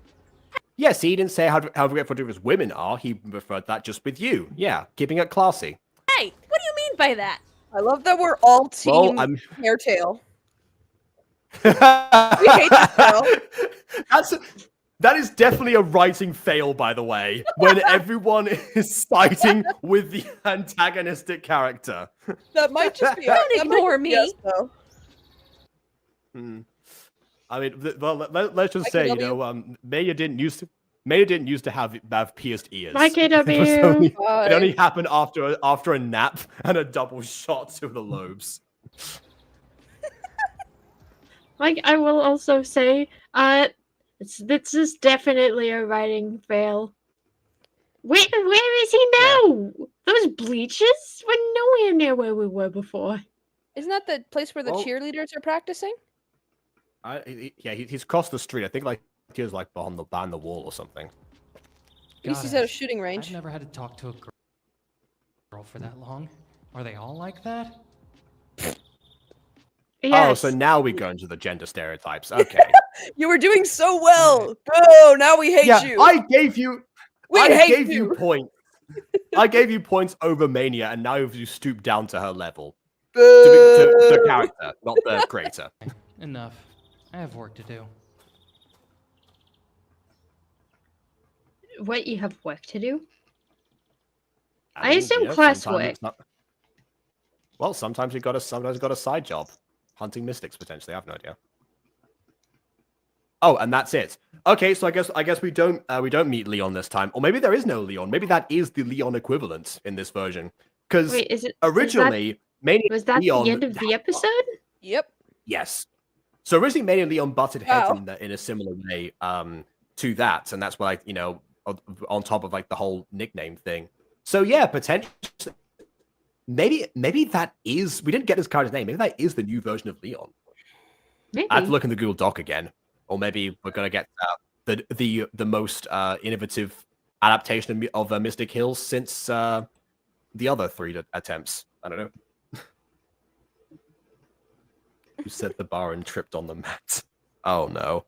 Yes, he didn't say how regretful his women are. He referred that just with you. Yeah, keeping it classy. Hey, what do you mean by that? I love that we're all team I'm- Hairtail. We hate this girl. That is definitely a writing fail, by the way, when everyone is siding with the antagonistic character. That might just be Don't ignore me. Us, though. I mean, let's just say, you know, Maya didn't used to have pierced ears. Bye, KW. It only happened after a nap and a double shot to the lobes. Like, I will also say, this is definitely a writing fail. Where is he now? Those bleachers were nowhere near where we were before. Isn't that the place where the Well- cheerleaders are practicing? He's crossed the street. I think like he was like behind the wall or something. At least he's at a shooting range. I've never had to talk to a girl for that long. Are they all like that? Oh, so now we go into the gender stereotypes. Okay. You were doing so well. Oh, now we hate Yeah, you. I gave you points. I gave you points over Mania, and now you stoop down to her level. To Boo. the character, not the creator. Enough. I have work to do. What, you have work to do? I mean, assume you know, classwork. sometimes it's not- Well, sometimes you got a side job, hunting mystics potentially. I have no idea. Oh, and that's it. Okay, so I guess we don't meet Leon this time, or maybe there is no Leon. Maybe that is the Leon equivalent in this version. Because Wait, is it originally, Mania was that Leon, the end of the episode? Yep. Yes. So originally, Mania and Leon butted heads Wow. in a similar way to that, and that's why, like, on top of like the whole nickname thing. So yeah, potentially, maybe that is, we didn't get this character's name. Maybe that is the new version of Leon. Maybe. I have to look in the Google Doc again, or maybe we're gonna get the most innovative adaptation of Mystic Hills since the other 3 attempts. I don't know. Who set the bar and tripped on the mat? Oh no.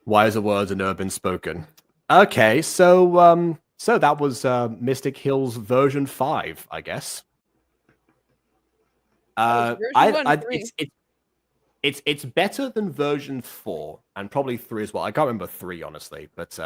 Wiser words have never been spoken. Okay, so so that was Mystic Hills version 5, I guess. It's better than version 4 and probably 3 as well. I can't remember 3 honestly, but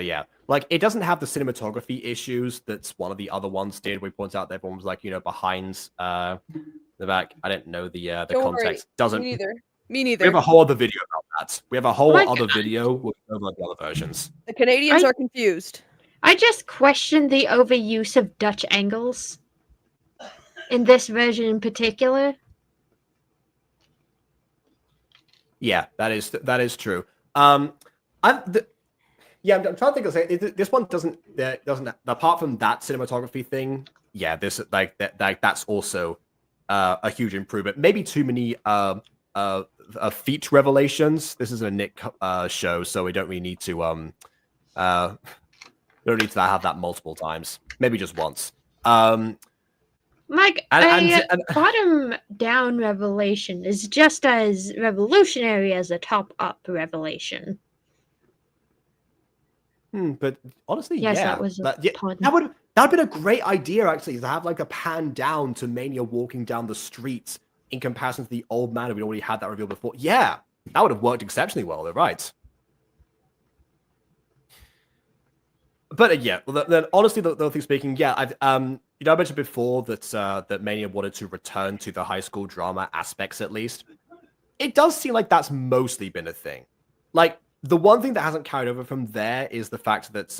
yeah, like it doesn't have the cinematography issues that's one of the other ones did. We point out that everyone was like, behind the back. I didn't know the context. Doesn't me neither. Me neither. We have a whole other video about that. We have a whole other video with over the other versions. The Canadians are confused. I just question the overuse of Dutch angles in this version in particular. Yeah, that is true. I'm trying to think of this one doesn't apart from that cinematography thing. Yeah, this that's also a huge improvement. Maybe too many feat revelations. This is a Nick show, so we don't really need to we don't need to have that multiple times. Maybe just once. Like, a bottom-down revelation is just as revolutionary as a top-up revelation. But honestly, yes, yeah. That was that would have been a great idea, actually, to have like a pan down to Mania walking down the streets in comparison to the old man. We already had that reveal before. Yeah, that would have worked exceptionally well. They're right. But yeah, then honestly, the thing speaking, yeah, I mentioned before that that Mania wanted to return to the high school drama aspects at least. It does seem like that's mostly been a thing. Like, the one thing that hasn't carried over from there is the fact that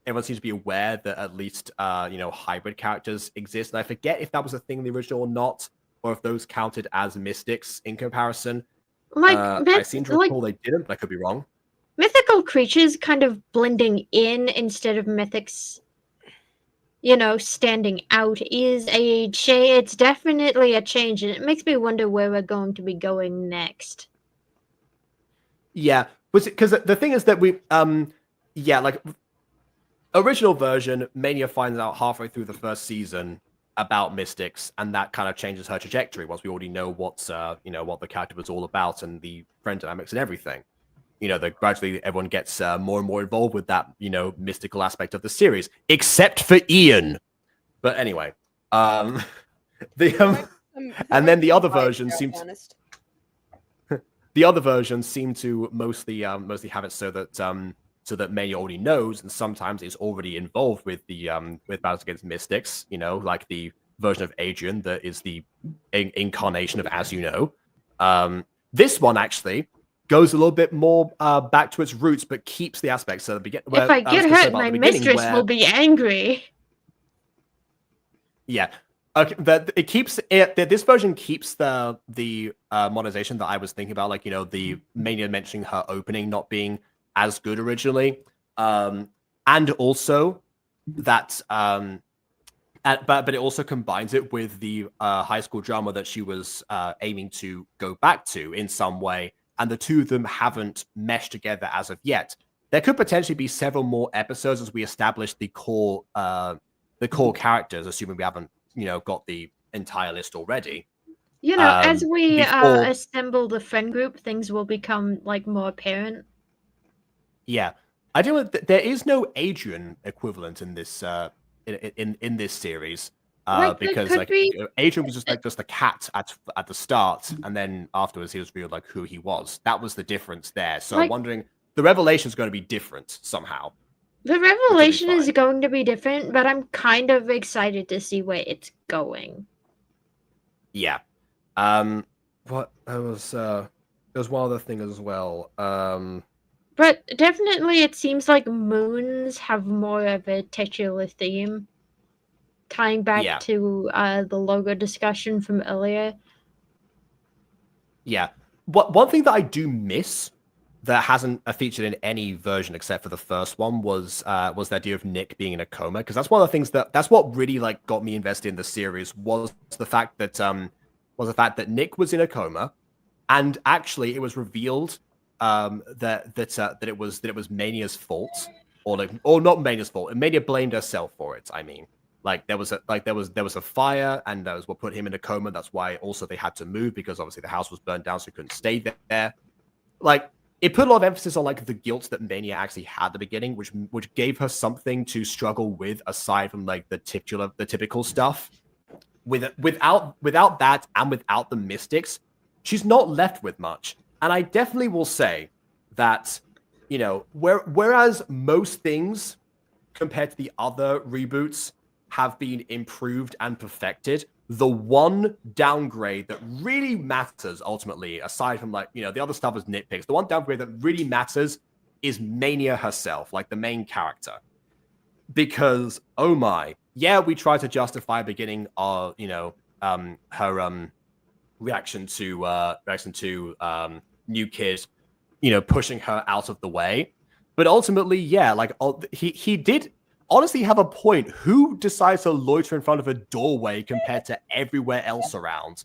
everyone seems to be aware that at least hybrid characters exist. And I forget if that was a thing in the original or not, or if those counted as mystics in comparison. Like, I seem to recall they didn't, but I could be wrong. Mythical creatures kind of blending in instead of mythics, standing out is a change. It's definitely a change, and it makes me wonder where we're going to be going next. Yeah, because the thing is that we, original version, Mania finds out halfway through the first season about mystics, and that kind of changes her trajectory once we already know what the character was all about and the friend dynamics and everything. That gradually everyone gets more and more involved with that, mystical aspect of the series, except for Ian. But anyway, and then the other versions seem to mostly have it so that Mania already knows, and sometimes is already involved with the with battles against mystics. Like the version of Adrian that is the incarnation of As You Know. This one actually goes a little bit more back to its roots, but keeps the aspects at the beginning. If I get hurt, my mistress will be angry. Yeah, okay. This version keeps the monetization that I was thinking about, like the Mania mentioning her opening not being as good originally, and also that but it also combines it with the high school drama that she was aiming to go back to in some way. And the two of them haven't meshed together as of yet. There could potentially be several more episodes as we establish the core characters, assuming we haven't, got the entire list already. As we assemble the friend group, things will become more apparent. Yeah, I do. There is no Adrian equivalent in this in this series. Because Adrian was just a cat at the start, and then afterwards he was revealed who he was. That was the difference there. So I'm wondering, the revelation is going to be different somehow. The revelation is going to be different, but I'm kind of excited to see where it's going. Yeah. What there was one other thing as well. But definitely, it seems like moons have more of a titular theme. Tying back to the logo discussion from earlier. Yeah. One thing that I do miss that hasn't featured in any version except for the first one was the idea of Nick being in a coma, because that's one of the things that's what really like got me invested in the series was the fact that Nick was in a coma, and actually it was revealed that it was Mania's fault, or not Mania's fault, and Mania blamed herself for it. I mean, like there was a fire, and that was what put him in a coma. That's why also they had to move, because obviously the house was burned down, so he couldn't stay there. Like, it put a lot of emphasis on like the guilt that Mania actually had at the beginning, which gave her something to struggle with aside from like the typical stuff. Without that and without the mystics, she's not left with much. And I definitely will say that, you know, whereas most things compared to the other reboots have been improved and perfected, the one downgrade that really matters ultimately, aside from like, you know, the other stuff is nitpicks, the one downgrade that really matters is Mania herself, like the main character. Because, oh my, yeah, we try to justify beginning our, you know, her reaction to New Kid, you know, pushing her out of the way. But ultimately, yeah, like he did honestly have a point. Who decides to loiter in front of a doorway compared to everywhere else around?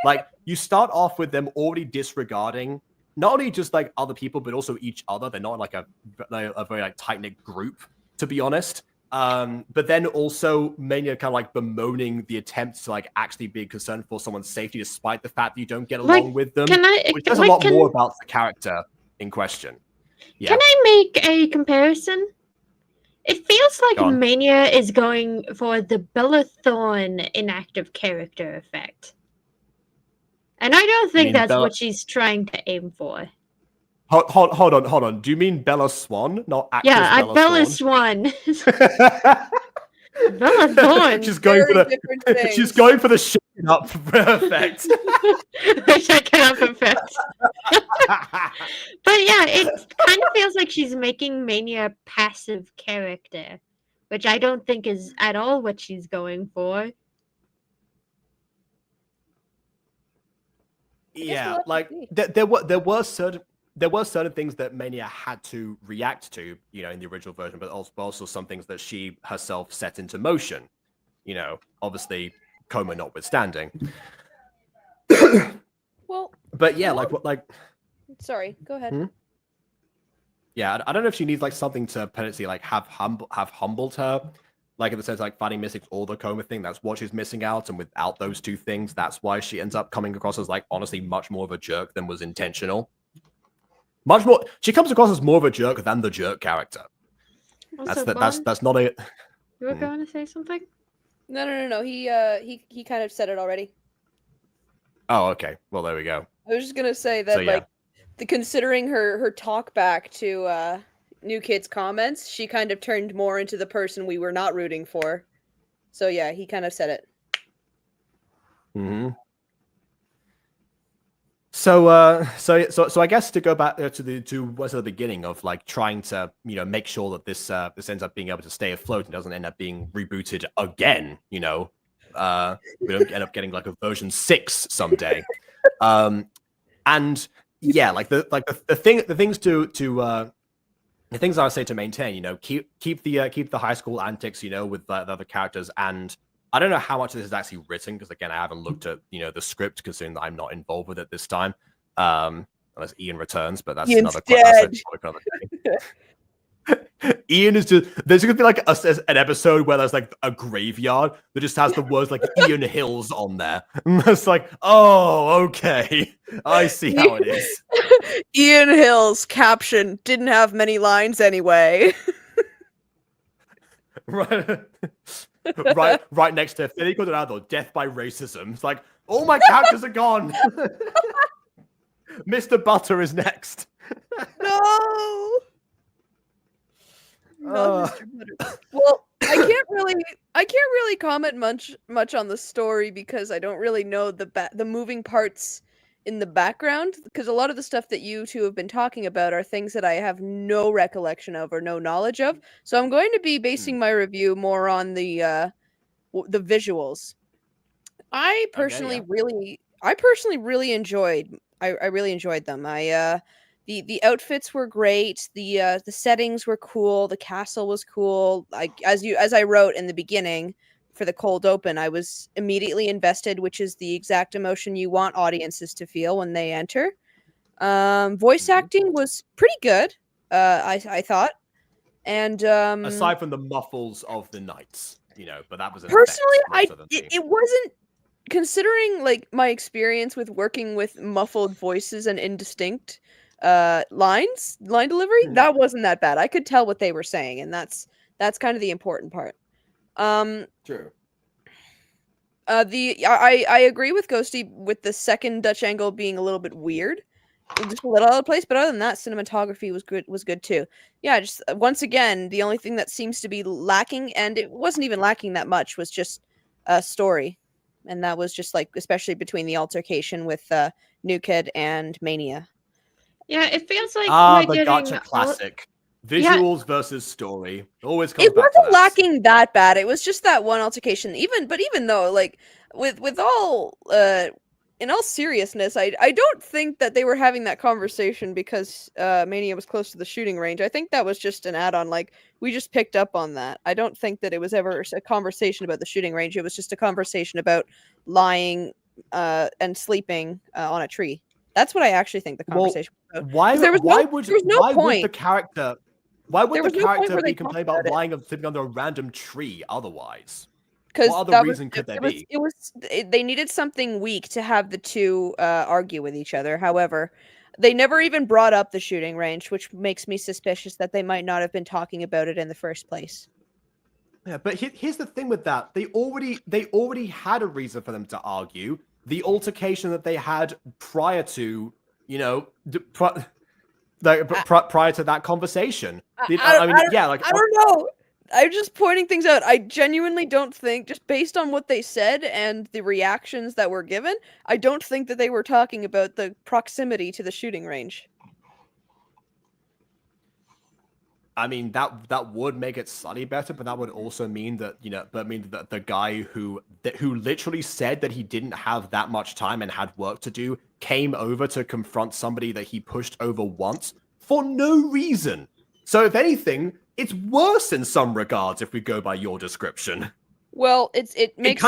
Like, you start off with them already disregarding not only just like other people, but also each other. They're not like a very like tight-knit group, to be honest. But then also Mania kind of like bemoaning the attempt to like actually be concerned for someone's safety, despite the fact that you don't get along with them, which says a lot more about the character in question. Yeah. Can I make a comparison? It feels like Mania is going for the Bella Thorne inactive character effect. And I don't think that's what she's trying to aim for. Hold on. Do you mean Bella Swan, not actress Bella Swan? Bella Thorne. She's going for the shaking up effect. Shaking up effect. But yeah, it kind of feels like she's making Mania a passive character, which I don't think is at all what she's going for. Yeah, like there were certain things that Mania had to react to, you know, in the original version, but also some things that she herself set into motion. You know, obviously, coma notwithstanding. Well, but yeah, sorry, go ahead. Yeah, I don't know if she needs like something to potentially like have humbled her, like in the sense like finding missing all the coma thing. That's what she's missing out, and without those two things, that's why she ends up coming across as like honestly much more of a jerk than was intentional. Much more, she comes across as more of a jerk than the jerk character. Also, that's not a. You were going to say something? No. He kind of said it already. Oh, okay. Well, there we go. I was just gonna say that considering her talk back to New Kid's comments, she kind of turned more into the person we were not rooting for. So yeah, he kind of said it. Mm-hmm. So I guess to go back to the beginning of like trying to, you know, make sure that this ends up being able to stay afloat and doesn't end up being rebooted again. You know, we don't end up getting like a version 6 someday. And yeah, like the things I would say to maintain, you know, keep the high school antics, you know, with the other characters. And I don't know how much of this is actually written, because again, I haven't looked at, you know, the script, considering that I'm not involved with it this time. Unless Ian returns, but that's another day. Ian is just, there's gonna be like an episode where there's like a graveyard that just has the words like Ian Hills on there. And it's like, oh, okay, I see how it is. Ian Hills caption didn't have many lines anyway. right next to Federico Dorado, death by racism. It's like, all my characters are gone. Mr. Butter is next. No. Mr. Butter. Well, I can't really comment much on the story, because I don't really know the moving parts in the background, because a lot of the stuff that you two have been talking about are things that I have no recollection of or no knowledge of. So I'm going to be basing my review more on the visuals. I personally really enjoyed them. The the outfits were great. The settings were cool. The castle was cool. As I wrote in the beginning for the cold open, I was immediately invested, which is the exact emotion you want audiences to feel when they enter. Voice acting was pretty good. I thought, and aside from the muffles of the knights, but that was personally, it wasn't. Considering like my experience with working with muffled voices and indistinct line delivery, that wasn't that bad. I could tell what they were saying, and that's kind of the important part. True. I agree with Ghosty with the second Dutch angle being a little bit weird, just a little out of place. But other than that, cinematography was good too. Yeah, just once again, the only thing that seems to be lacking, and it wasn't even lacking that much, was just a story. And that was just like, especially between the altercation with New Kid and Mania. Yeah, it feels like the getting gotcha classic. Visuals versus story. Always comes it back wasn't to that. lacking that bad. It was just that one altercation. Even though, like, with all in all seriousness, I don't think that they were having that conversation because Mania was close to the shooting range. I think that was just an add-on. Like, we just picked up on that. I don't think that it was ever a conversation about the shooting range. It was just a conversation about lying and sleeping on a tree. That's what I actually think the conversation was about. Why would the character be complaining about lying and sleeping under a random tree otherwise? What other reason could there be? They needed something weak to have the two argue with each other. However, they never even brought up the shooting range, which makes me suspicious that they might not have been talking about it in the first place. Yeah, but here's the thing with that. They already had a reason for them to argue. The altercation that they had prior to, prior to that conversation. I don't know. I'm just pointing things out. I genuinely don't think, just based on what they said and the reactions that were given, I don't think that they were talking about the proximity to the shooting range. I mean, that would make it slightly better, but that would also mean that, that the guy who literally said that he didn't have that much time and had work to do came over to confront somebody that he pushed over once for no reason. So if anything, it's worse in some regards if we go by your description. Well, it makes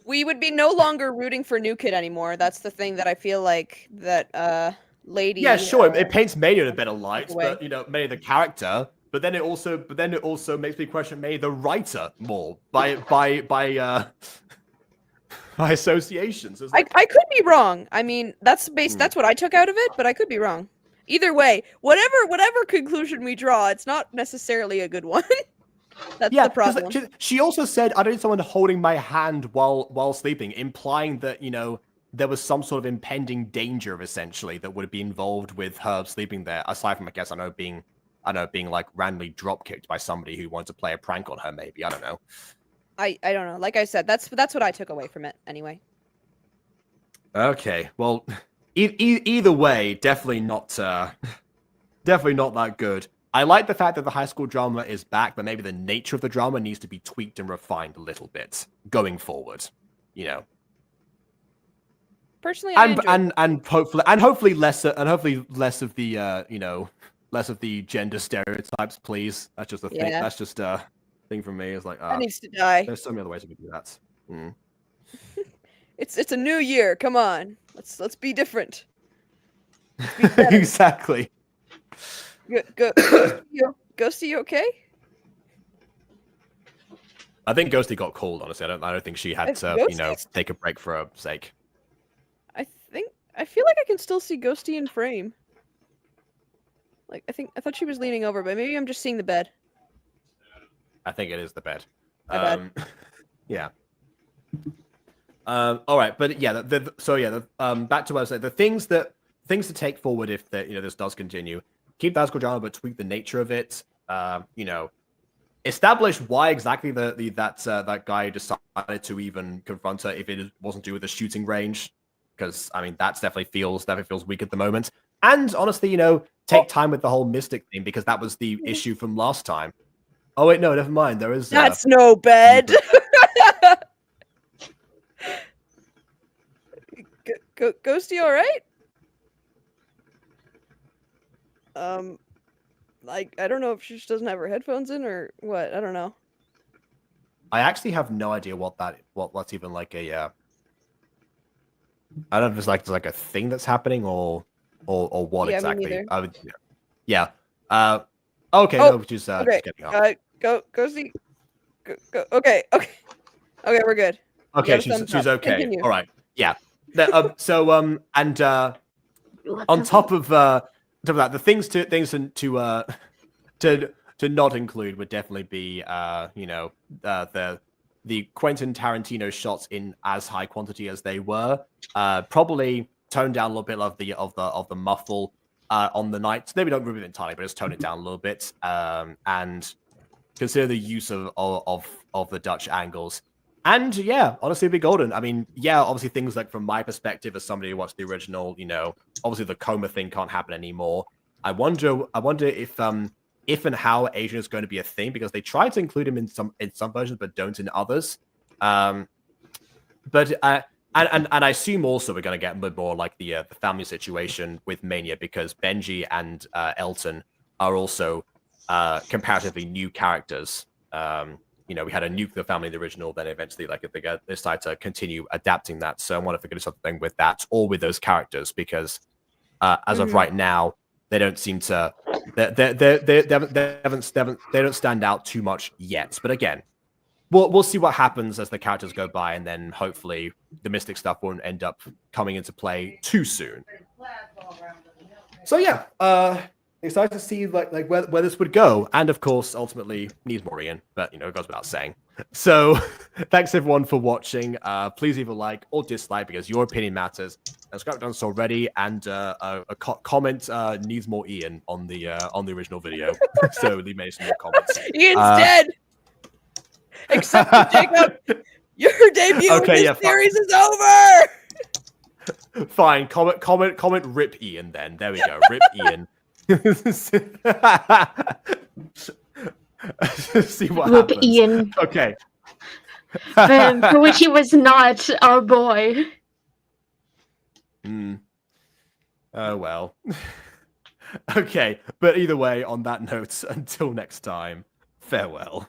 we would be no longer rooting for New Kid anymore. That's the thing that I feel like that lady. Yeah, sure. It paints Mania in a better light, but Mania the character. But then it also makes me question Mania the writer more by association. So I could be wrong. I mean, that's what I took out of it, but I could be wrong. Either way, whatever conclusion we draw, it's not necessarily a good one. That's the problem. She also said, "I don't need someone holding my hand while sleeping," implying that there was some sort of impending danger, essentially, that would be involved with her sleeping there. Aside from, I guess, being like randomly drop kicked by somebody who wanted to play a prank on her. Maybe I don't know. I don't know. Like I said, that's what I took away from it. Anyway. Okay. Well. Either way, definitely not that good. I like the fact that the high school drama is back, but maybe the nature of the drama needs to be tweaked and refined a little bit going forward. Personally, and hopefully less of the less of the gender stereotypes, please. That's just a thing. That's just a thing for me. It's like that needs to die. There's so many other ways we can do that. It's a new year. Come on. Let's be different. Exactly. Ghosty, you okay? I think Ghosty got cold, honestly. I don't think she had to, take a break for her sake. I feel like I can still see Ghosty in frame. Like I thought she was leaning over, but maybe I'm just seeing the bed. I think it is the bed. Yeah. All right, but yeah, back to what I said. The things to take forward if this does continue. Keep the high school drama, but tweak the nature of it. Establish why exactly that guy decided to even confront her if it wasn't due with the shooting range, because I mean that definitely feels weak at the moment. And honestly, take time with the whole mystic thing because that was the issue from last time. Oh wait, no, never mind. There is that's no bed. Ghosty, all right? Like, I don't know if she just doesn't have her headphones in or what. I don't know. I actually have no idea what's even like a. I don't know if it's like a thing that's happening or what Yeah, me exactly. neither. Yeah. Okay. Oh, No, she's okay. getting up. Go see. Go. Okay. Okay, we're good. You Okay, got a she's thumbs up. okay. Continue. All right. Yeah. And on top of that, the things to not include would definitely be the Quentin Tarantino shots in as high quantity as they were. Probably tone down a little bit of the muffle on the night. Maybe don't remove it entirely, but just tone it down a little bit. And consider the use of the Dutch angles. And yeah, honestly, it'd be golden. I mean, yeah, obviously things like from my perspective as somebody who watched the original, obviously the coma thing can't happen anymore. I wonder if and how Asian is going to be a thing, because they try to include him in some versions but don't in others. And I assume also we're going to get more like the family situation with Mania, because Benji and Elton are also comparatively new characters. We had a nuclear family in the original, then eventually they decided to continue adapting that. So I wonder if we could do something with that or with those characters, because as of right now, they don't seem to they don't stand out too much yet. But again, we'll see what happens as the characters go by, and then hopefully the Mystic stuff won't end up coming into play too soon. So yeah, excited to see like where this would go, and of course ultimately needs more Ian, but it goes without saying. So thanks everyone for watching. Please leave a like or dislike, because your opinion matters. And subscribe done so already, and a comment needs more Ian on the original video. So leave me some more comments. Ian's dead. Except for Jacob, your debut in this series is over. Fine. Comment. Rip Ian. Then there we go. Rip Ian. See what Rip happens. Ian. Okay. For which he was not our boy. Oh well. Okay, but either way, on that note, until next time, farewell.